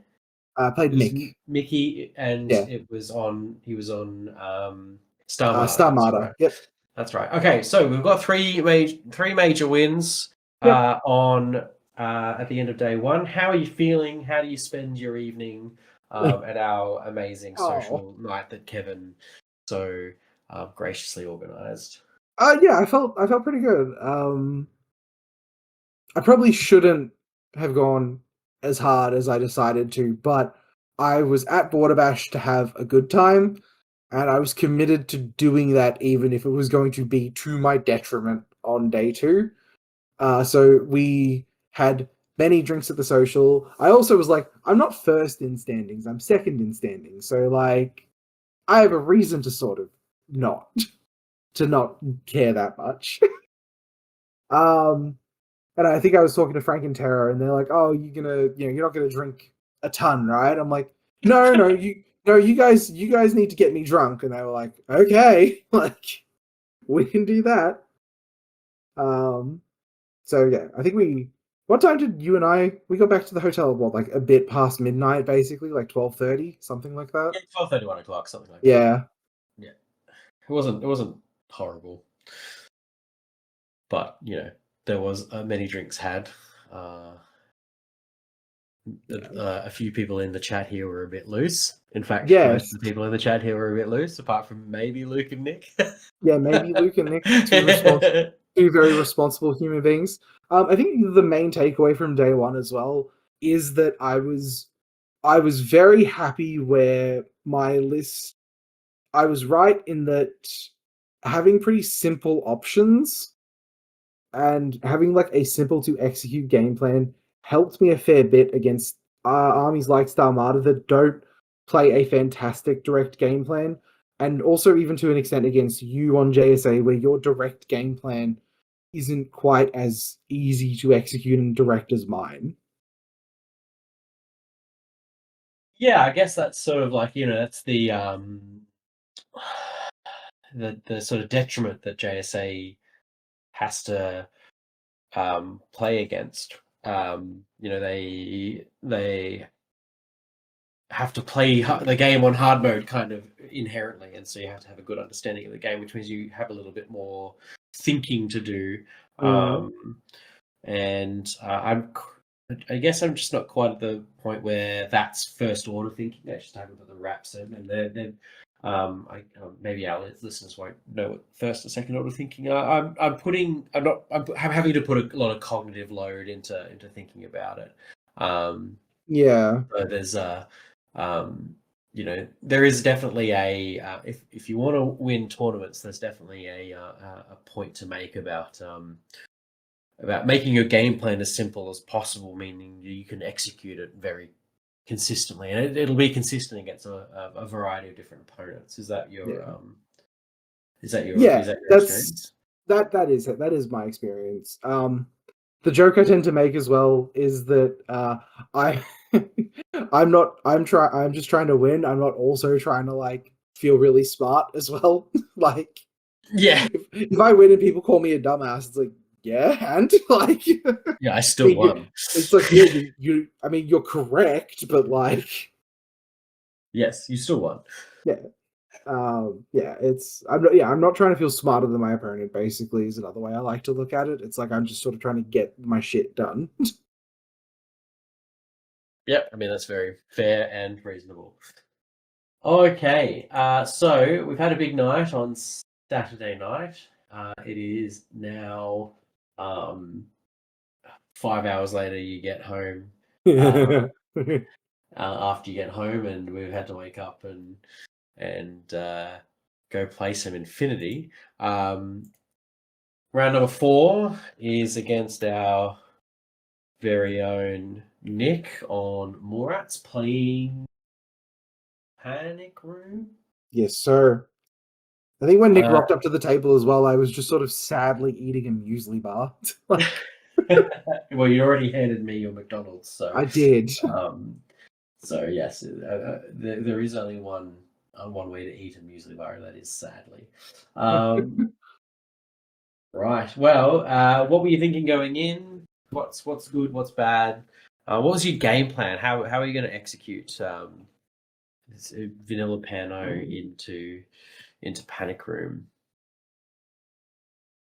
Played Nick. Mickey, and Yeah. He was on Star Marder. Star Marder. Right. Yep. That's right. Okay, so we've got three major wins on at the end of day 1. How are you feeling? How do you spend your evening at our amazing social night that Kevin so graciously organised? Yeah, I felt pretty good. I probably shouldn't have gone as hard as I decided to, but I was at Borderbash to have a good time, and I was committed to doing that even if it was going to be to my detriment on day 2. So we had many drinks at the social. I also was like, I'm not first in standings, I'm second in standings. So like, I have a reason to sort of not care that much. And I think I was talking to Frank and Tara, and they're like, "Oh, you're not gonna drink a ton, right?" I'm like, "No, you guys need to get me drunk." And they were like, "Okay, like we can do that." So yeah, I think what time did you and we got back to the hotel? What, like a bit past midnight, basically, like 12:30, something like that. Yeah, 12:30, 1 o'clock, something like that. Yeah. It wasn't horrible, but there was many drinks had. A few people in the chat here were a bit loose. In fact, most of the people in the chat here were a bit loose, apart from maybe Luke and Nick. Yeah, maybe Luke and Nick, two very responsible human beings. I think the main takeaway from day 1 as well is that I was very happy where my list. I was right in that having pretty simple options and having like a simple to execute game plan helped me a fair bit against armies like Star Marder that don't play a fantastic direct game plan, and also even to an extent against you on JSA where your direct game plan isn't quite as easy to execute and direct as mine. Yeah, I guess that's sort of like, that's the sort of detriment that JSA has to play against. They have to play the game on hard mode kind of inherently, and so you have to have a good understanding of the game, which means you have a little bit more thinking to do. And I guess I'm just not quite at the point where that's first order thinking. I just haven't got the wraps in, and they're maybe our listeners won't know what first and second order thinking are. I'm having to put a lot of cognitive load into thinking about it. So there's there is definitely if you want to win tournaments, there's definitely a point to make about making your game plan as simple as possible, meaning you can execute it very consistently, and it'll be consistent against a variety of different opponents. Is that your experience? That is my experience. The joke I tend to make as well is that I'm just trying to win. I'm not also trying to like feel really smart as well. Like, yeah, if I win and people call me a dumbass, it's like, yeah, and like, I still won. It's like, yeah, I mean, you're correct, but like, yes, you still won. Yeah. I'm not trying to feel smarter than my opponent, basically, is another way I like to look at it. It's like I'm just sort of trying to get my shit done. Yep, I mean that's very fair and reasonable. Okay, so we've had a big night on Saturday night. It is now 5 hours later. You get home after you get home, and we've had to wake up and go play some Infinity. Round number 4 is against our very own Nick on Morats playing Panic Room. Yes, sir. I think when Nick Uh, rocked up to the table as well, I was just sort of sadly eating a muesli bar. Well, you already handed me your McDonald's, so I did. So yes, there is only one way to eat a muesli bar, and that is sadly. Right. Well, what were you thinking going in? What's good? What's bad? What was your game plan? How are you going to execute this vanilla Pano into Panic Room?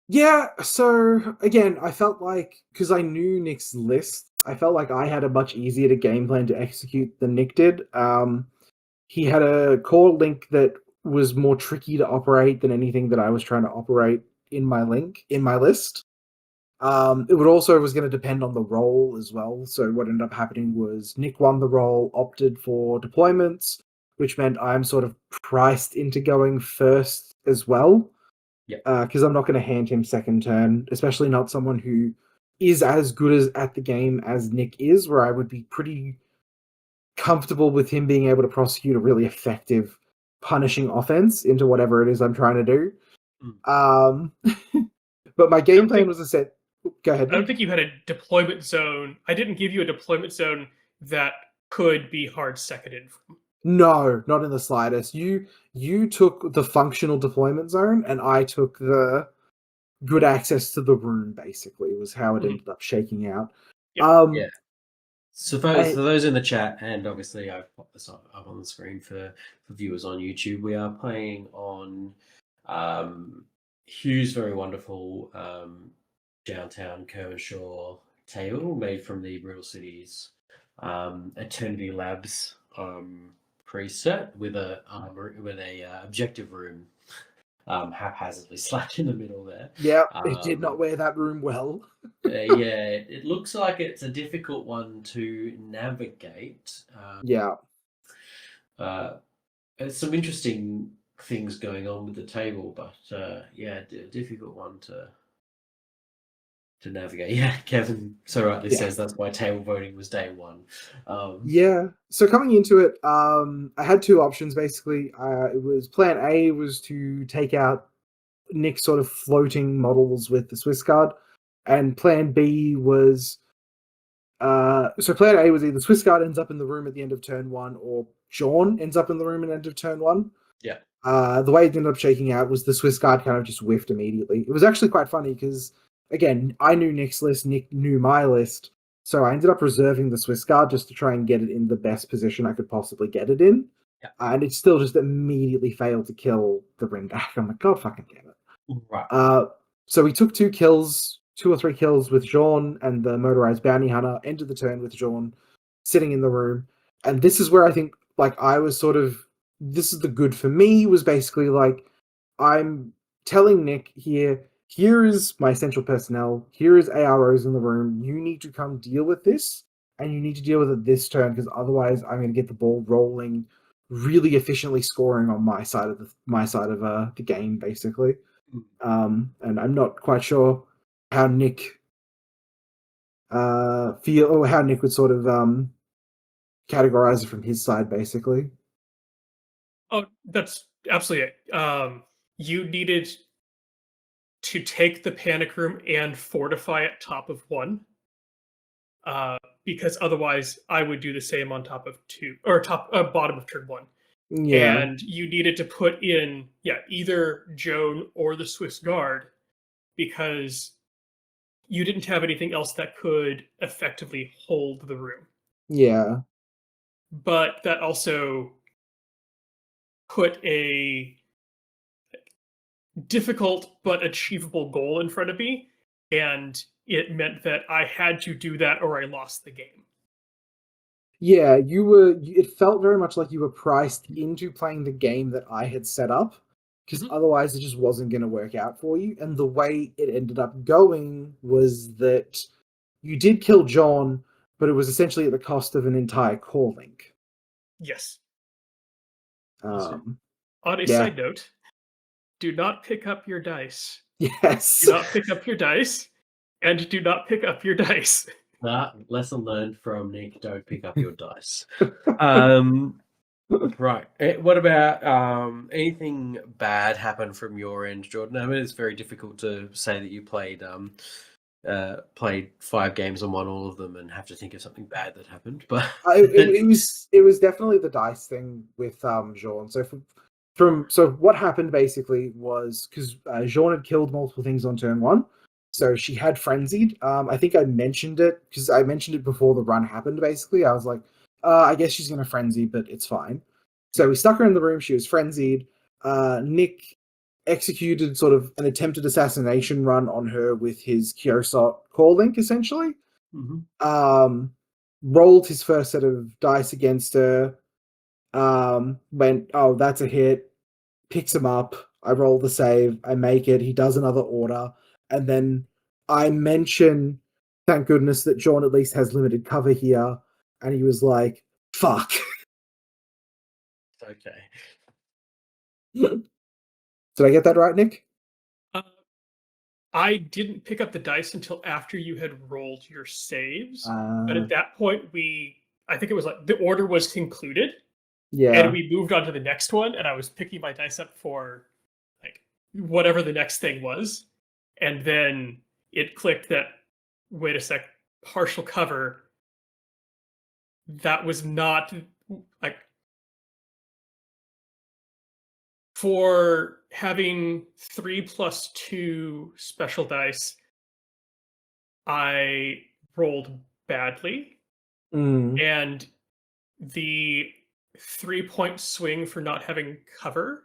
Yeah, so again, I felt like, because I knew Nick's list, I felt like I had a much easier to game plan to execute than Nick did. He had a core link that was more tricky to operate than anything that I was trying to operate in my list. It would also was going to depend on the role as well. So what ended up happening was Nick won the role, opted for deployments, which meant I'm sort of priced into going first as well. Yep. Because I'm not going to hand him second turn, especially not someone who is as good as at the game as Nick is, where I would be pretty comfortable with him being able to prosecute a really effective punishing offense into whatever it is I'm trying to do. But my game plan was a set. Go ahead. I don't think you had a deployment zone. I didn't give you a deployment zone that could be hard seconded from. No, not in the slightest. You took the functional deployment zone, and I took the good access to the room. Basically, was how it ended up shaking out. Yep. Yeah. So for those in the chat, and obviously I've popped this up on the screen for viewers on YouTube, we are playing on Hugh's very wonderful downtown Kermanshaw table made from the Brutal Cities Eternity Labs preset with a objective room haphazardly slapped in the middle there. Yeah, it did not wear that room well. Yeah, it looks like it's a difficult one to navigate. Yeah. There's some interesting things going on with the table, but yeah, difficult one to navigate. Yeah, Kevin so rightly says that's why table voting was day one. Yeah. So coming into it, I had two options basically. It was plan A was to take out Nick's sort of floating models with the Swiss guard, and plan B was so plan A was either Swiss guard ends up in the room at the end of turn 1, or Joan ends up in the room at the end of turn 1. Yeah. The way it ended up shaking out was the Swiss guard kind of just whiffed immediately. It was actually quite funny because, again, I knew Nick's list, Nick knew my list, so I ended up reserving the Swiss guard just to try and get it in the best position I could possibly get it in. Yeah. And it still just immediately failed to kill the Rendak. I'm like, God fucking damn it. Right. So we took 2 or 3 kills with Jean and the motorized bounty hunter, ended the turn with Jean sitting in the room. And this is where I think, like, I was sort of, this is the good for me, was basically like, I'm telling Nick here is my essential personnel, here is AROs in the room, you need to come deal with this, and you need to deal with it this turn, because otherwise I'm going to get the ball rolling, really efficiently scoring on my side of the game, basically. And I'm not quite sure how Nick feel, or how Nick would sort of categorize it from his side, basically. Oh, that's absolutely it. You needed to take the panic room and fortify it top of 1. Because otherwise I would do the same on top of 2, or bottom of turn 1. Yeah. And you needed to put in, either Joan or the Swiss Guard, because you didn't have anything else that could effectively hold the room. Yeah. But that also put a difficult but achievable goal in front of me, and it meant that I had to do that or I lost the game. Yeah, you were. It felt very much like you were priced into playing the game that I had set up, because Mhm. otherwise it just wasn't going to work out for you. And the way it ended up going was that you did kill John, but it was essentially at the cost of an entire core link. Yes. Um, On a yeah. side note, do not pick up your dice. Do Yes. not pick up your dice, and do not pick up your dice. Lesson learned from Nick: don't pick up your dice. Um, right. What about anything bad happen from your end, Jordan? I mean, it's very difficult to say that you played 5 games and won all of them, and have to think of something bad that happened. But It was definitely the dice thing with Jean. So so what happened basically was because Jean had killed multiple things on turn one, so she had frenzied. I think I mentioned it because I mentioned it before the run happened. Basically, I was like, I guess she's gonna frenzy, but it's fine. So we stuck her in the room. She was frenzied. Nick executed sort of an attempted assassination run on her with his Kyosot core link, essentially. Mhm. Rolled his first set of dice against her. Went, oh, that's a hit. Picks him up. I roll the save. I make it. He does another order, and then I mention, thank goodness that John at least has limited cover here, and he was like, "Fuck." Okay. Did I get that right, Nick? Uh, I didn't pick up the dice until after you had rolled your saves. But Uh, at that point, I think it was like the order was concluded and yeah, we moved on to the next one. And I was picking my dice up for like whatever the next thing was. And then it clicked that, wait a sec, partial cover. That was not like for having 3+2 special dice. I rolled badly, mm, and the 3-point swing for not having cover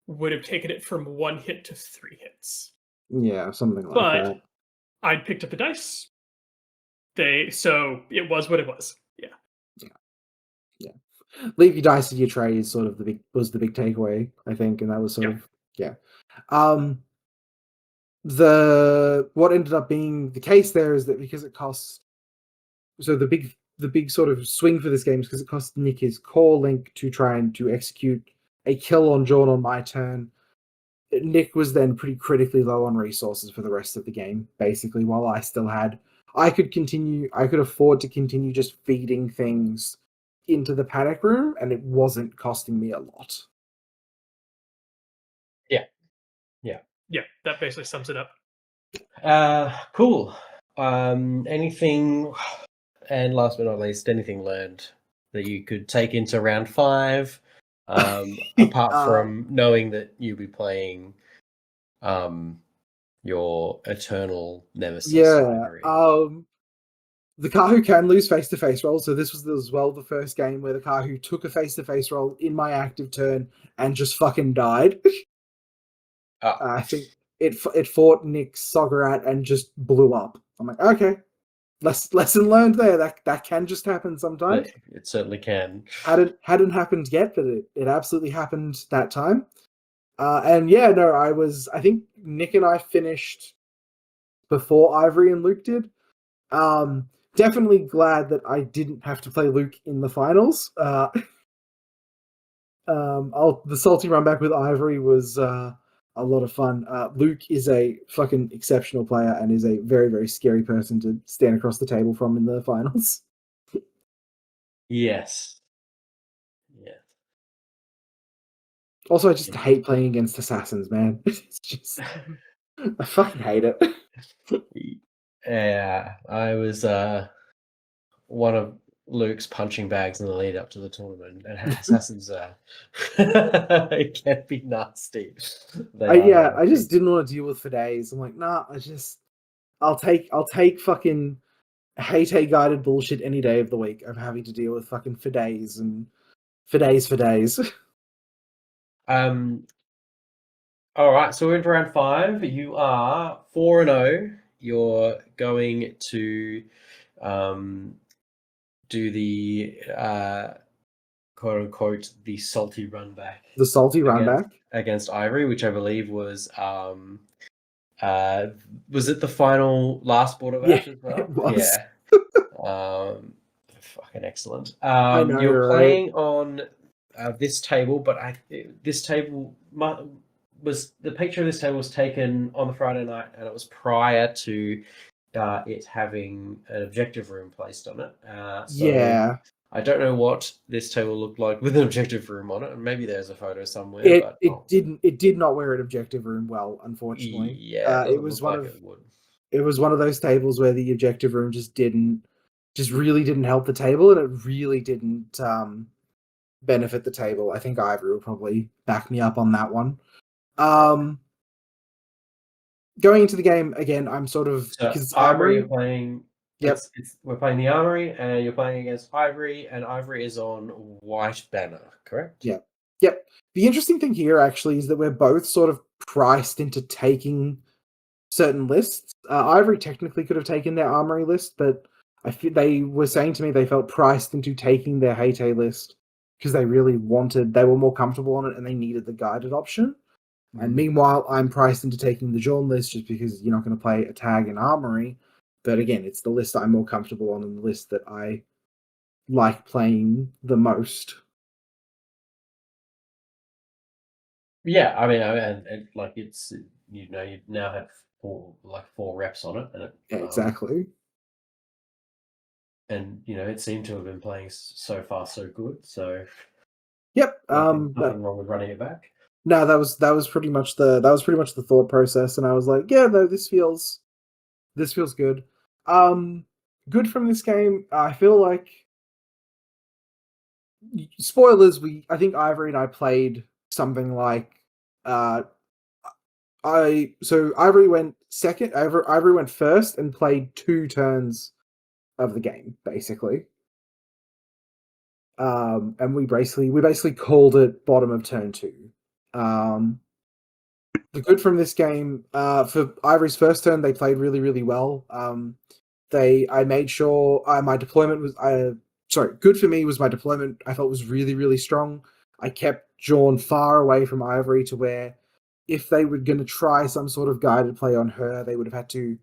would have taken it from 1 hit to 3 hits. yeah, something like But that. I'd picked up the dice. So it was what it was. Yeah. Yeah, yeah. Leave your dice in your tray is sort of the big takeaway, I think, and that was sort Yeah. of yeah. Um, the what ended up being the case there is that because it costs so the big sort of swing for this game is because it costs Nick his core link to try and to execute a kill on John on my turn. Nick was then pretty critically low on resources for the rest of the game, basically, while I could afford to continue just feeding things into the panic room, and it wasn't costing me a lot. Yeah. Yeah. Yeah. That basically sums it up. Cool. Anything, and last but not least, anything learned that you could take into round 5, apart from knowing that you'll be playing your eternal nemesis, Yeah. Ivory. The Kahu can lose face-to-face rolls, so this was as well the first game where the Kahu took a face-to-face roll in my active turn and just fucking died. Ah, I think it fought Nick Soggerat and just blew up. I'm like, okay, lesson learned there. That can just happen sometimes. it certainly can. Hadn't happened yet, but it absolutely happened that time. And yeah, no, I think Nick and I finished before Ivory and Luke did. Definitely glad that I didn't have to play Luke in the finals. The salty run back with Ivory was a lot of fun. Luke is a fucking exceptional player and is a very, very scary person to stand across the table from in the finals. Yes. Yes. Also, I just hate playing against assassins, man. It's just I fucking hate it. Yeah, I was one of Luke's punching bags in the lead up to the tournament, and assassins it can be nasty. They are I just nasty. didn't want to deal with for days. I'm like, nah, I'll take fucking hate guided bullshit any day of the week of having to deal with fucking for days and for days. Um. All right, so we're into round 5. You are 4-0. You're going to do the quote unquote the salty run back. The salty run back against Ivory, which I believe was it the final last Borderbash as well? It was. Yeah. Fucking excellent. I know, You're right? playing on this table, but this table was the picture of this table was taken on the Friday night, and it was prior to it having an objective room placed on it. Yeah. I don't know what this table looked like with an objective room on it, and maybe there's a photo somewhere. It did not wear an objective room well, unfortunately. Yeah, it was one of it was one of those tables where the objective room just really didn't help the table, and it really didn't benefit the table. I think Ivory will probably back me up on that one. Going into the game again, I'm sort of because Ivory you're playing. Yep, we're playing the Armory, and you're playing against Ivory, and Ivory is on white banner, correct? Yep. The interesting thing here actually is that we're both sort of priced into taking certain lists. Ivory technically could have taken their Armory list, but they were saying to me they felt priced into taking their Hate list because they were more comfortable on it and they needed the guided option. Mm. And meanwhile, I'm priced into taking the Joan list just because you're not going to play a tag in Armory. But again, it's the list I'm more comfortable on and the list that I like playing the most. Yeah, I mean, and like it's you now have four reps on it, and exactly. And it seemed to have been playing so far so good. So yep, nothing wrong with running it back. No, that was pretty much the thought process, and I was like, yeah, no, this feels good. Good from this game. I feel like spoilers. I think Ivory and I played something like Ivory went second. Ivory went first and played 2 turns of the game, basically. And we basically called it bottom of turn 2. The good from this game, for Ivory's first turn, they played really, really well. I made sure my deployment was good for me was my deployment. I felt was really, really strong. I kept Joan far away from Ivory to where if they were going to try some sort of guided play on her, they would have had to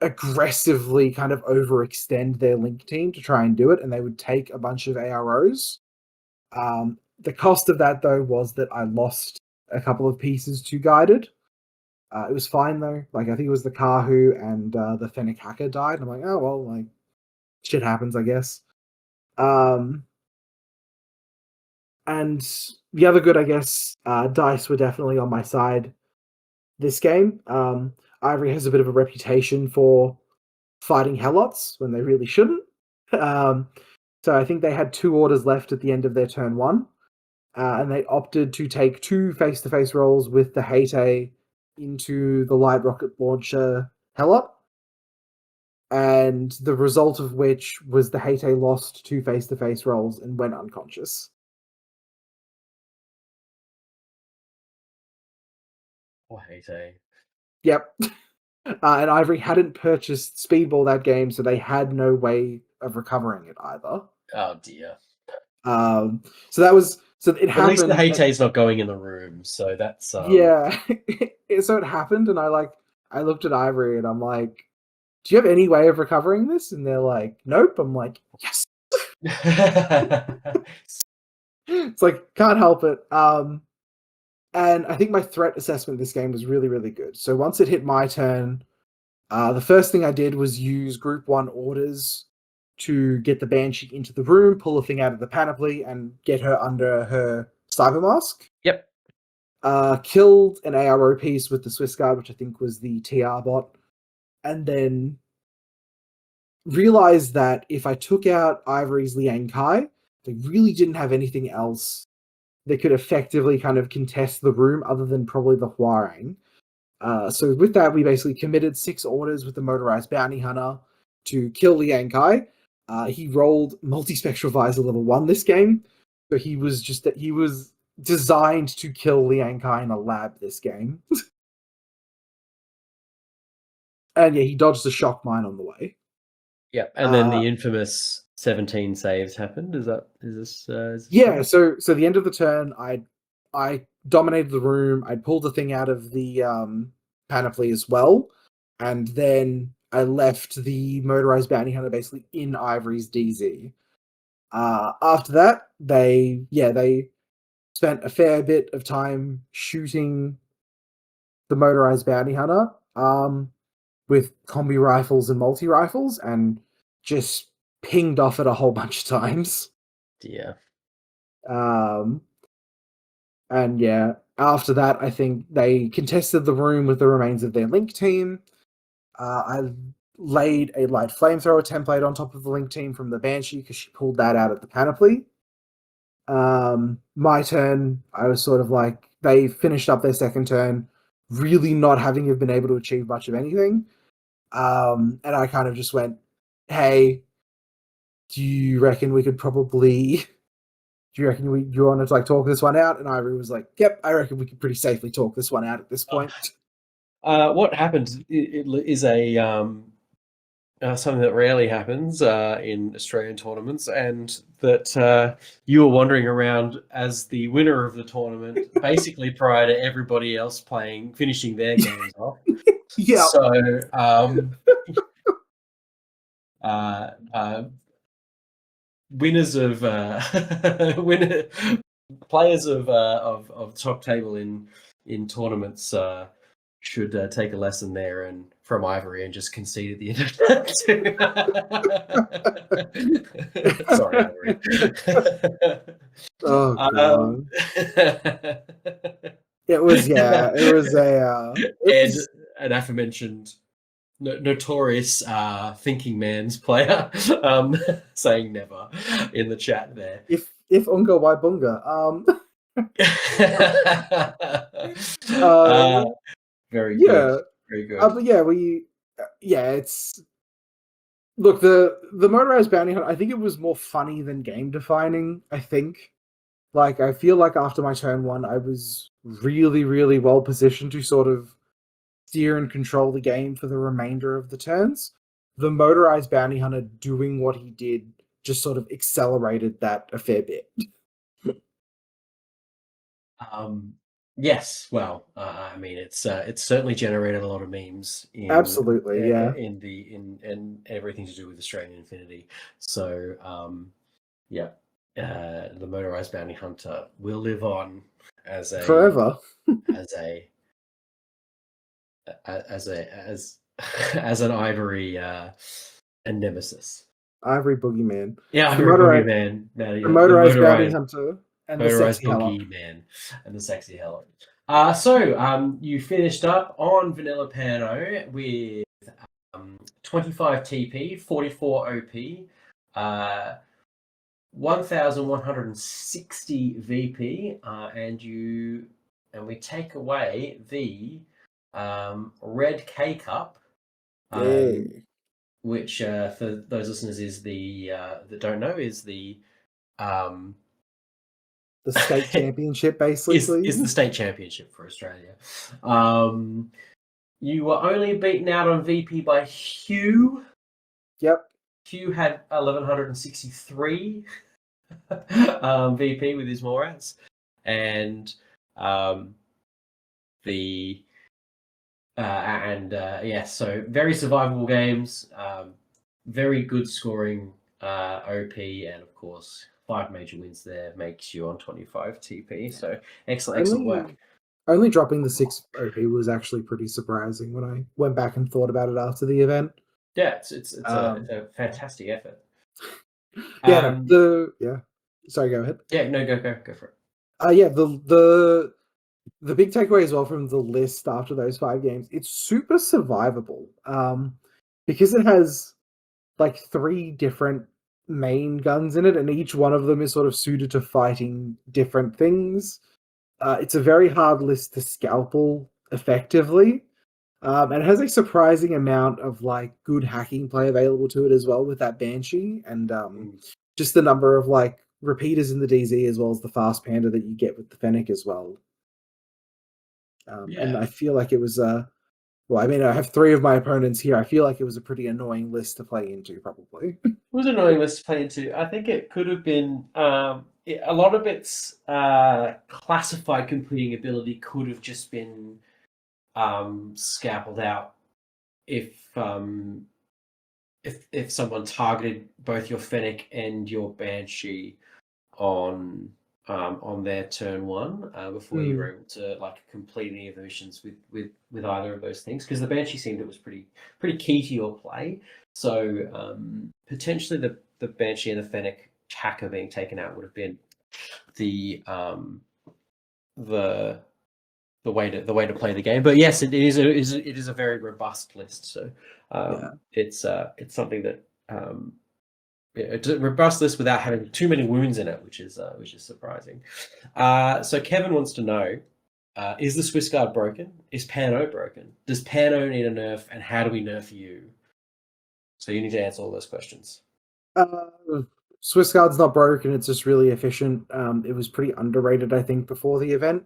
aggressively kind of overextend their link team to try and do it, and they would take a bunch of AROs. The cost of that, though, was that I lost a couple of pieces to guided. It was fine, though. Like, I think it was the Kahu and the Fennec Hacker died. I'm like, oh, well, like, shit happens, I guess. And the other good, I guess, dice were definitely on my side this game. Ivory has a bit of a reputation for fighting Helots when they really shouldn't. So I think they had 2 orders left at the end of their turn 1. And they opted to take 2 face-to-face rolls with the Hate into the light rocket launcher Helot. And the result of which was the Hate lost 2 face-to-face rolls and went unconscious. Oh, Hate. Yep. And Ivory hadn't purchased Speedball that game, so they had no way of recovering it either. Oh dear. So it happened. At least the Hate's not going in the room, so that's yeah. So it happened, and I looked at Ivory and I'm like, "Do you have any way of recovering this?" And they're like, "Nope." I'm like, "Yes." It's like, can't help it. And I think my threat assessment of this game was really, really good. So once it hit my turn, the first thing I did was use Group 1 orders to get the Banshee into the room, pull a thing out of the panoply, and get her under her cyber mask. Yep. Killed an ARO piece with the Swiss Guard, which I think was the TR bot, and then realized that if I took out Ivory's Liang Kai, they really didn't have anything else that could effectively kind of contest the room other than probably the Huarang. So with that, we basically committed 6 orders with the motorized bounty hunter to kill Liang Kai. He rolled multispectral visor level 1 this game, so he was designed to kill Liang Kai in a lab this game. And yeah, he dodged the shock mine on the way. Yeah, and then the infamous 17 saves happened. Is this Yeah, right? so the end of the turn, I dominated the room. I pulled the thing out of the panoply as well, and then I left the motorized bounty hunter basically in Ivory's DZ. After that, they spent a fair bit of time shooting the motorized bounty hunter with combi rifles and multi rifles, and just pinged off it a whole bunch of times. Yeah. And yeah, after that, I think they contested the room with the remains of their Link team. I laid a light flamethrower template on top of the Link team from the Banshee because she pulled that out of the panoply. My turn, I was sort of like, they finished up their second turn, really not having been able to achieve much of anything. And I kind of just went, hey, do you reckon we could probably... Do you reckon you want to like talk this one out? And Ivory was like, yep, I reckon we could pretty safely talk this one out at this point. What happened is a something that rarely happens in Australian tournaments, and that you were wandering around as the winner of the tournament, basically prior to everybody else finishing their games off. Yeah. So, winners of players of top table in tournaments should take a lesson there and from Ivory and just concede at the end of that. Sorry, Ivory. Oh god. It was an aforementioned notorious thinking man's player saying never in the chat there. If unga, why bunga? Very good. Very good. But it's look, the motorized bounty hunt, I think it was more funny than game defining. I think, like, I feel like after my turn one, I was really, really well positioned to sort of steer and control the game for the remainder of the turns. The motorized bounty hunter doing what he did just sort of accelerated that a fair bit. Yes, well, I mean, it's certainly generated a lot of memes. Absolutely, yeah. In everything to do with Australian Infinity. So, yeah, the motorized bounty hunter will live on as a forever as an Ivory and nemesis. Ivory boogeyman. Yeah, Ivory boogeyman. The motorized bounty hunter. And the sexy man and the sexy hell. So you finished up on Vanilla Pano with 25 TP, 44 OP, 1,160 VP, and we take away the Red K Cup, which for those listeners is that don't know is the state championship, basically. is the state championship for Australia. You were only beaten out on VP by Hugh. Yep. Hugh had 1,163 VP with his Morats. And so very survivable games, very good scoring, OP, and of course 5 major wins there makes you on 25 TP. So excellent work. Only dropping the 6 OP was actually pretty surprising when I went back and thought about it after the event. Yeah, it's a fantastic effort. Sorry, go ahead. Yeah, no, go for it. The big takeaway as well from the list after those 5 games, it's super survivable. Because it has like 3 different main guns in it, and each one of them is sort of suited to fighting different things. It's a very hard list to scalpel effectively. And it has a surprising amount of like good hacking play available to it as well with that Banshee, and just the number of like repeaters in the DZ as well as the fast panda that you get with the Fennec as well. And I feel like it was Well, I mean, I have 3 of my opponents here. I feel like it was a pretty annoying list to play into, probably. It was an annoying list to play into. I think it could have been a lot of its classified competing ability could have just been scalpeled out if if someone targeted both your Fennec and your Banshee on their turn 1 before you were able to like complete any of the missions with either of those things, because the Banshee seemed it was pretty key to your play. So potentially the Banshee and the Fennec hacker being taken out would have been the the way to play the game. But yes, it is a very robust list. So it's something that it's a robust list without having too many wounds in it, which is surprising. So Kevin wants to know: is the Swiss Guard broken? Is Pano broken? Does Pano need a nerf? And how do we nerf you? So you need to answer all those questions. Swiss Guard's not broken. It's just really efficient. It was pretty underrated, I think, before the event.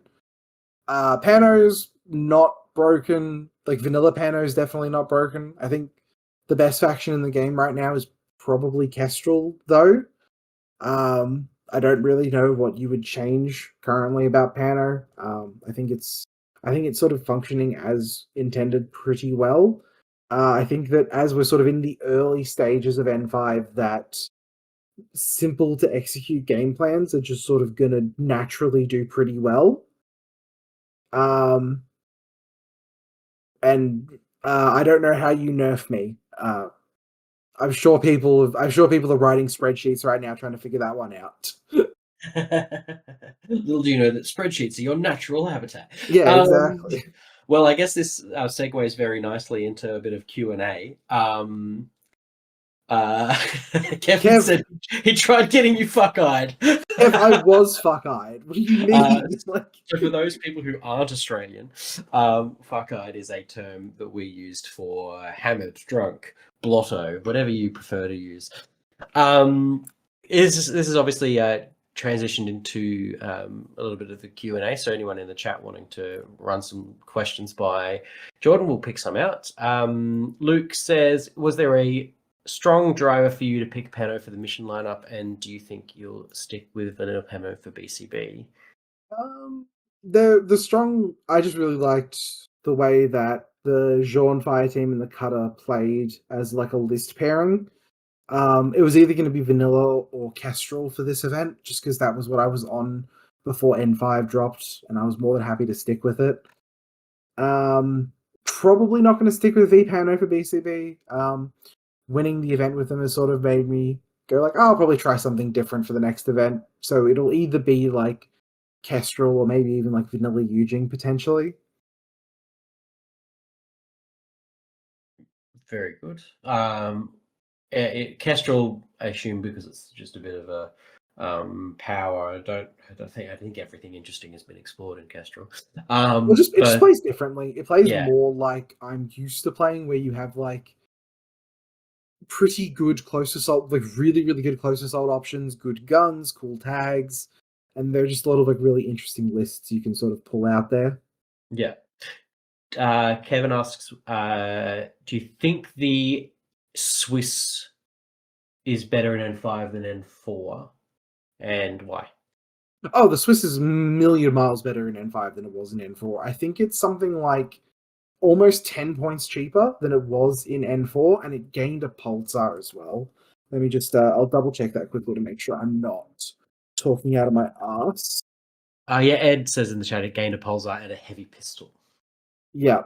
Pano's not broken. Like vanilla Pano's definitely not broken. I think the best faction in the game right now is probably Kestrel, though. I don't really know what you would change currently about Pano. I think it's sort of functioning as intended pretty well. I think that as we're sort of in the early stages of N5, that simple to execute game plans are just sort of going to naturally do pretty well. And I don't know how you nerf me. I'm sure people are writing spreadsheets right now trying to figure that one out. Little do you know that spreadsheets are your natural habitat. Yeah, exactly. Well, I guess this segues very nicely into a bit of Q&A. Kevin said he tried getting you fuck-eyed. Kev, I was fuck-eyed. What do you mean? So for those people who aren't Australian, fuck-eyed is a term that we used for hammered, drunk, blotto, whatever you prefer to use. This is obviously transitioned into a little bit of the Q&A, so anyone in the chat wanting to run some questions by Jordan will pick some out. Luke says, was there a strong driver for you to pick Pano for the mission lineup, and do you think you'll stick with vanilla Pano for BCB? The strong, I just really liked the way that the Joan Fire team and the Cutter played as like a list pairing. It was either going to be vanilla or Kestrel for this event, just because that was what I was on before N5 dropped, and I was more than happy to stick with it. Probably not going to stick with Pano for BCB. Winning the event with them has sort of made me go like, oh, I'll probably try something different for the next event. So it'll either be like Kestrel or maybe even like vanilla Yujing potentially. Very good. Kestrel, I assume, because it's just a bit of a power. I think everything interesting has been explored in Kestrel. It just plays differently. It plays more like I'm used to playing, where you have like pretty good close assault, like really, really good close assault options, good guns, cool tags, and there are just a lot of like really interesting lists you can sort of pull out there. Yeah. Kevin asks, do you think the Swiss is better in N5 than N4, and why? Oh, the Swiss is a million miles better in N5 than it was in N4. I think it's something like almost 10 points cheaper than it was in N4, and it gained a pulsar as well. Let me just, I'll double check that quickly to make sure I'm not talking out of my ass. Yeah, Ed says in the chat it gained a pulsar and a heavy pistol. Yeah,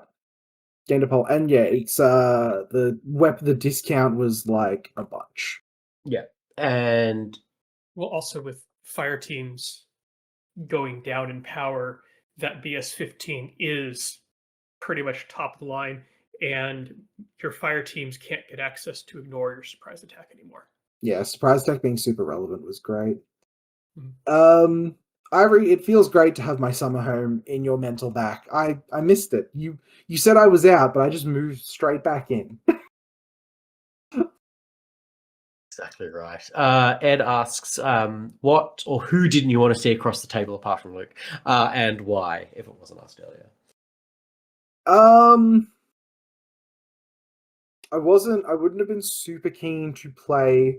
gained a pulsar, and yeah, it's the discount was like a bunch. Yeah, and well, also with fire teams going down in power, that BS-15 is pretty much top of the line, and your fire teams can't get access to ignore your surprise attack anymore. Yeah, surprise attack being super relevant was great. Mm-hmm. Ivory, it feels great to have my summer home in your mental back. I missed it. You said I was out, but I just moved straight back in. Exactly right. Ed asks, what or who didn't you want to see across the table apart from Luke, and why, if it wasn't asked earlier? I wouldn't have been super keen to play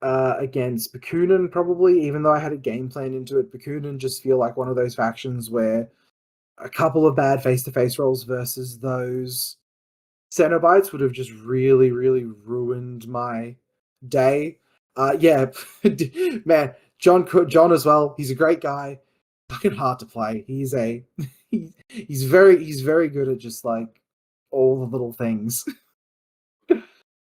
against Bakunin, probably, even though I had a game plan into it. Bakunin just feel like one of those factions where a couple of bad face-to-face rolls versus those Cenobites would have just really, really ruined my day. Yeah, man, John as well. He's a great guy. Fucking hard to play. He's very good at just like all the little things.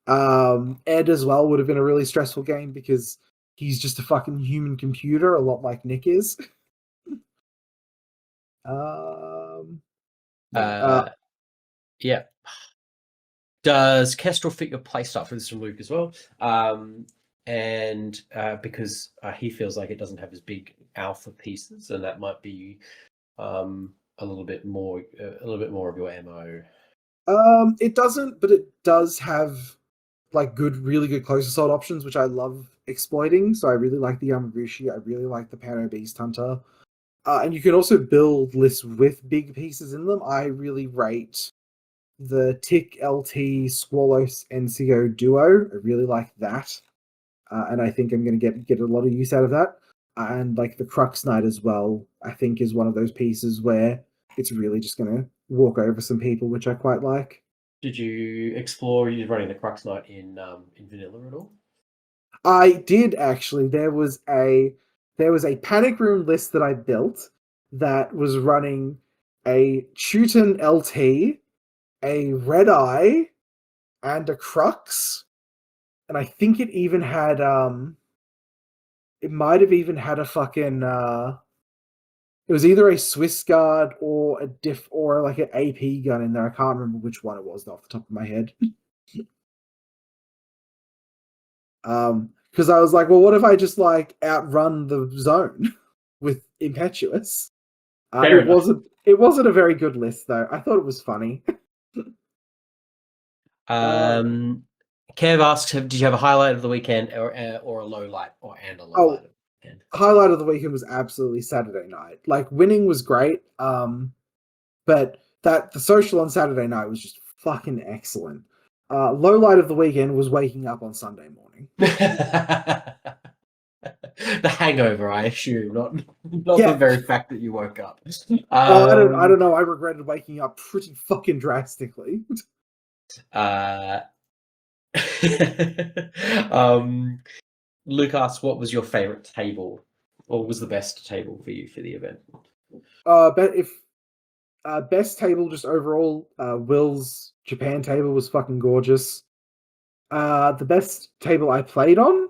Ed as well would have been a really stressful game because he's just a fucking human computer, a lot like Nick is. Yeah. Does Kestrel fit your playstyle? For this from Luke as well. And because he feels like it doesn't have as big alpha pieces, and that might be a little bit more of your MO. It doesn't, but it does have like really good close assault options, which I love exploiting. So I really like the Yamaguchi. I really like the Pano Beast Hunter. And you can also build lists with big pieces in them. I really rate the Tick LT Squalos NCO duo. I really like that. And I think I'm going to get a lot of use out of that. And like the Crux Knight as well, I think is one of those pieces where it's really just going to walk over some people, which I quite like. Did you explore you running the Crux Knight in vanilla at all? I did actually. There was a panic room list that I built that was running a Teuton LT, a Red Eye, and a Crux. And I think it even had it might have even had a fucking it was either a Swiss Guard or a diff or like an AP gun in there. I can't remember which one it was off the top of my head. Because I was like, well, what if I just like outrun the zone with Impetuous? It wasn't a very good list though. I thought it was funny. Kev asks, did you have a highlight of the weekend or a low light and a low light of the weekend? Highlight of the weekend was absolutely Saturday night. Like winning was great, but the social on Saturday night was just fucking excellent. Low light of the weekend was waking up on Sunday morning. The hangover, I assume, not the very fact that you woke up. I don't know. I regretted waking up pretty fucking drastically. Luke asks, what was your favorite table, or was the best table for you for the event? Best table just overall, Will's Japan table was fucking gorgeous. The best table I played on,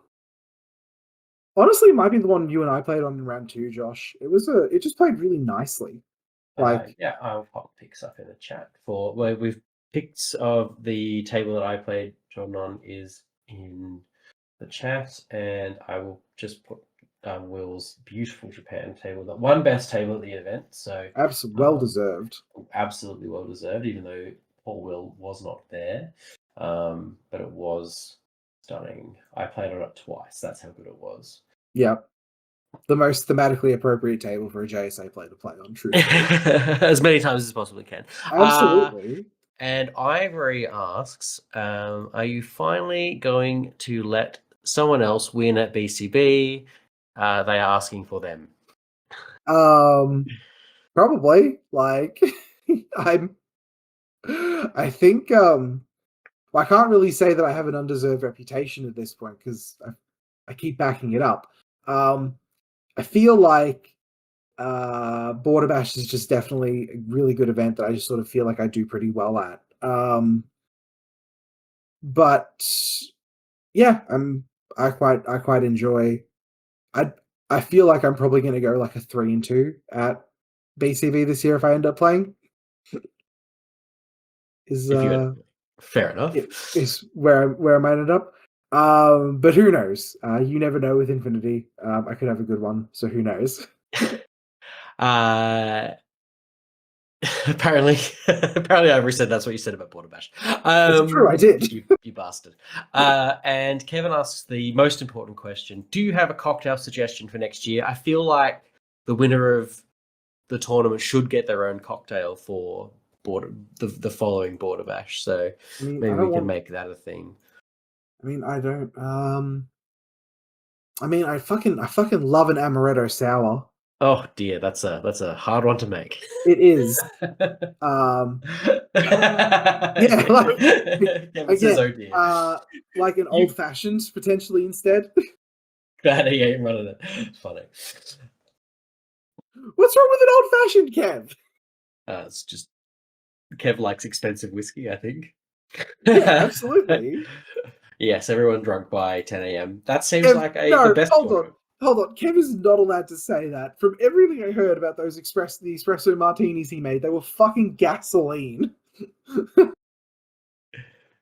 honestly, might be the one you and I played on in round 2, Josh. It just played really nicely. I'll pop pics up in the chat for where we've pics of the table that I played John on is in the chat, and I will just put Will's beautiful Japan table, that one best table at the event. So absolutely well deserved. Absolutely well deserved, even though poor Will was not there. But it was stunning. I played on it twice. That's how good it was. Yeah. The most thematically appropriate table for a JSA player to play on, true. As many times as possibly can. Absolutely. And Ivory asks, are you finally going to let someone else win at BCB? They are asking for them. Probably. Like, I think, well, I can't really say that I have an undeserved reputation at this point because I keep backing it up. I feel like Borderbash is just definitely a really good event that I just sort of feel like I do pretty well at. But yeah, I quite enjoy. I feel like I'm probably going to go like a 3-2 at BCB this year if I end up playing. Fair enough. Is where I might end up. But who knows? You never know with Infinity. I could have a good one, so who knows? Apparently Ivory said that's what you said about Borderbash. It's true, I did. You bastard. And Kevin asks the most important question: do you have a cocktail suggestion for next year? I feel like the winner of the tournament should get their own cocktail for the following Borderbash. So I mean, maybe I we don't can want. make that a thing. I mean, I don't. I mean, I fucking love an amaretto sour. Oh dear, that's a hard one to make. It is. Yeah, like Kevin says, "Oh again, dear." like an You old fashioned potentially instead. glad he ain't running it. It's funny. What's wrong with an old fashioned, Kev? It's just Kev likes expensive whiskey, I think. Yeah, absolutely. Yes, everyone drunk by 10 a.m. That seems Kev, like the no, best hold order. on. Hold on. Kev is not allowed to say that. From everything I heard about those the espresso martinis he made, they were fucking gasoline.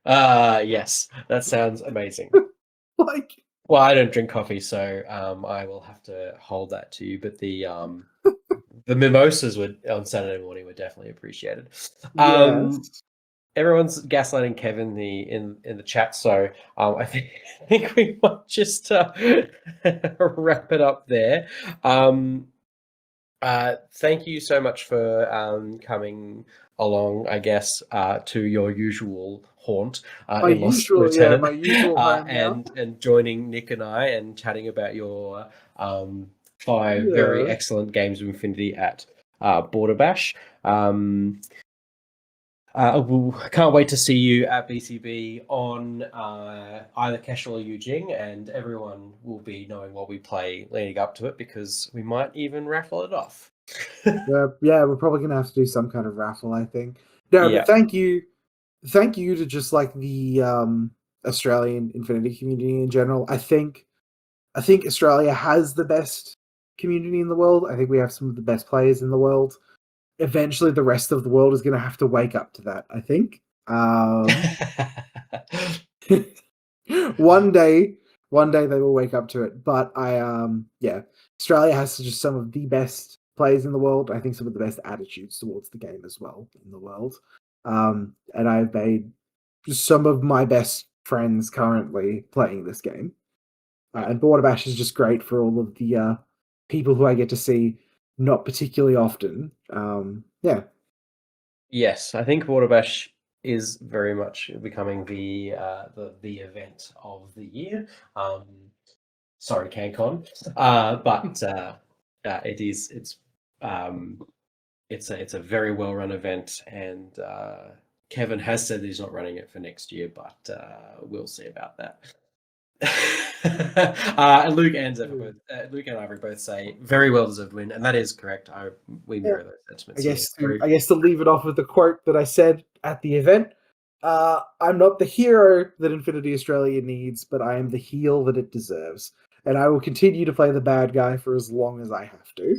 Yes, that sounds amazing. Like, Well, I don't drink coffee, so I will have to hold that to you. But the mimosas on Saturday morning were definitely appreciated. yes. Everyone's gaslighting Kevin in the chat, so I think we might just wrap it up there. Thank you so much for coming along, I guess, to your usual haunt in Lost Lieutenant. My usual home now. and joining Nick and I and chatting about your 5 very Yeah. excellent games of Infinity at Borderbash. Can't wait to see you at BCB on either Cashel or Eugene, and everyone will be knowing what we play leading up to it because we might even raffle it off. Yeah, we're probably gonna have to do some kind of raffle, I think. No, Yeah. but thank you to just like the Australian Infinity community in general. I think Australia has the best community in the world. I think we have some of the best players in the world. Eventually, the rest of the world is going to have to wake up to that. I think. One day they will wake up to it. But yeah, Australia has just some of the best players in the world. I think some of the best attitudes towards the game as well in the world. And I've made some of my best friends currently playing this game. And Borderbash is just great for all of the people who I get to see not particularly often. Yeah. Yes, I think Borderbash is very much becoming the event of the year. Sorry, CanCon, but it's a very well run event, and Kevin has said he's not running it for next year, but we'll see about that. And Luke and I both say very well deserved win, and that is correct. We mirror those sentiments. I guess to leave it off with the quote that I said at the event. I'm not the hero that Infinity Australia needs, but I am the heel that it deserves. And I will continue to play the bad guy for as long as I have to.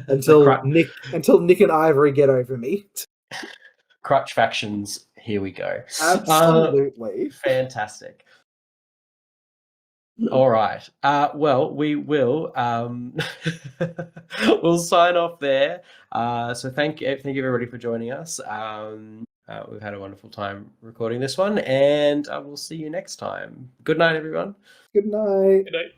Until Nick and Ivory get over me. Crutch factions, here we go. Absolutely. Fantastic. All right. Well, we will we'll sign off there. So thank you everybody for joining us. We've had a wonderful time recording this one, and we'll see you next time. Good night, everyone. Good night. Good night.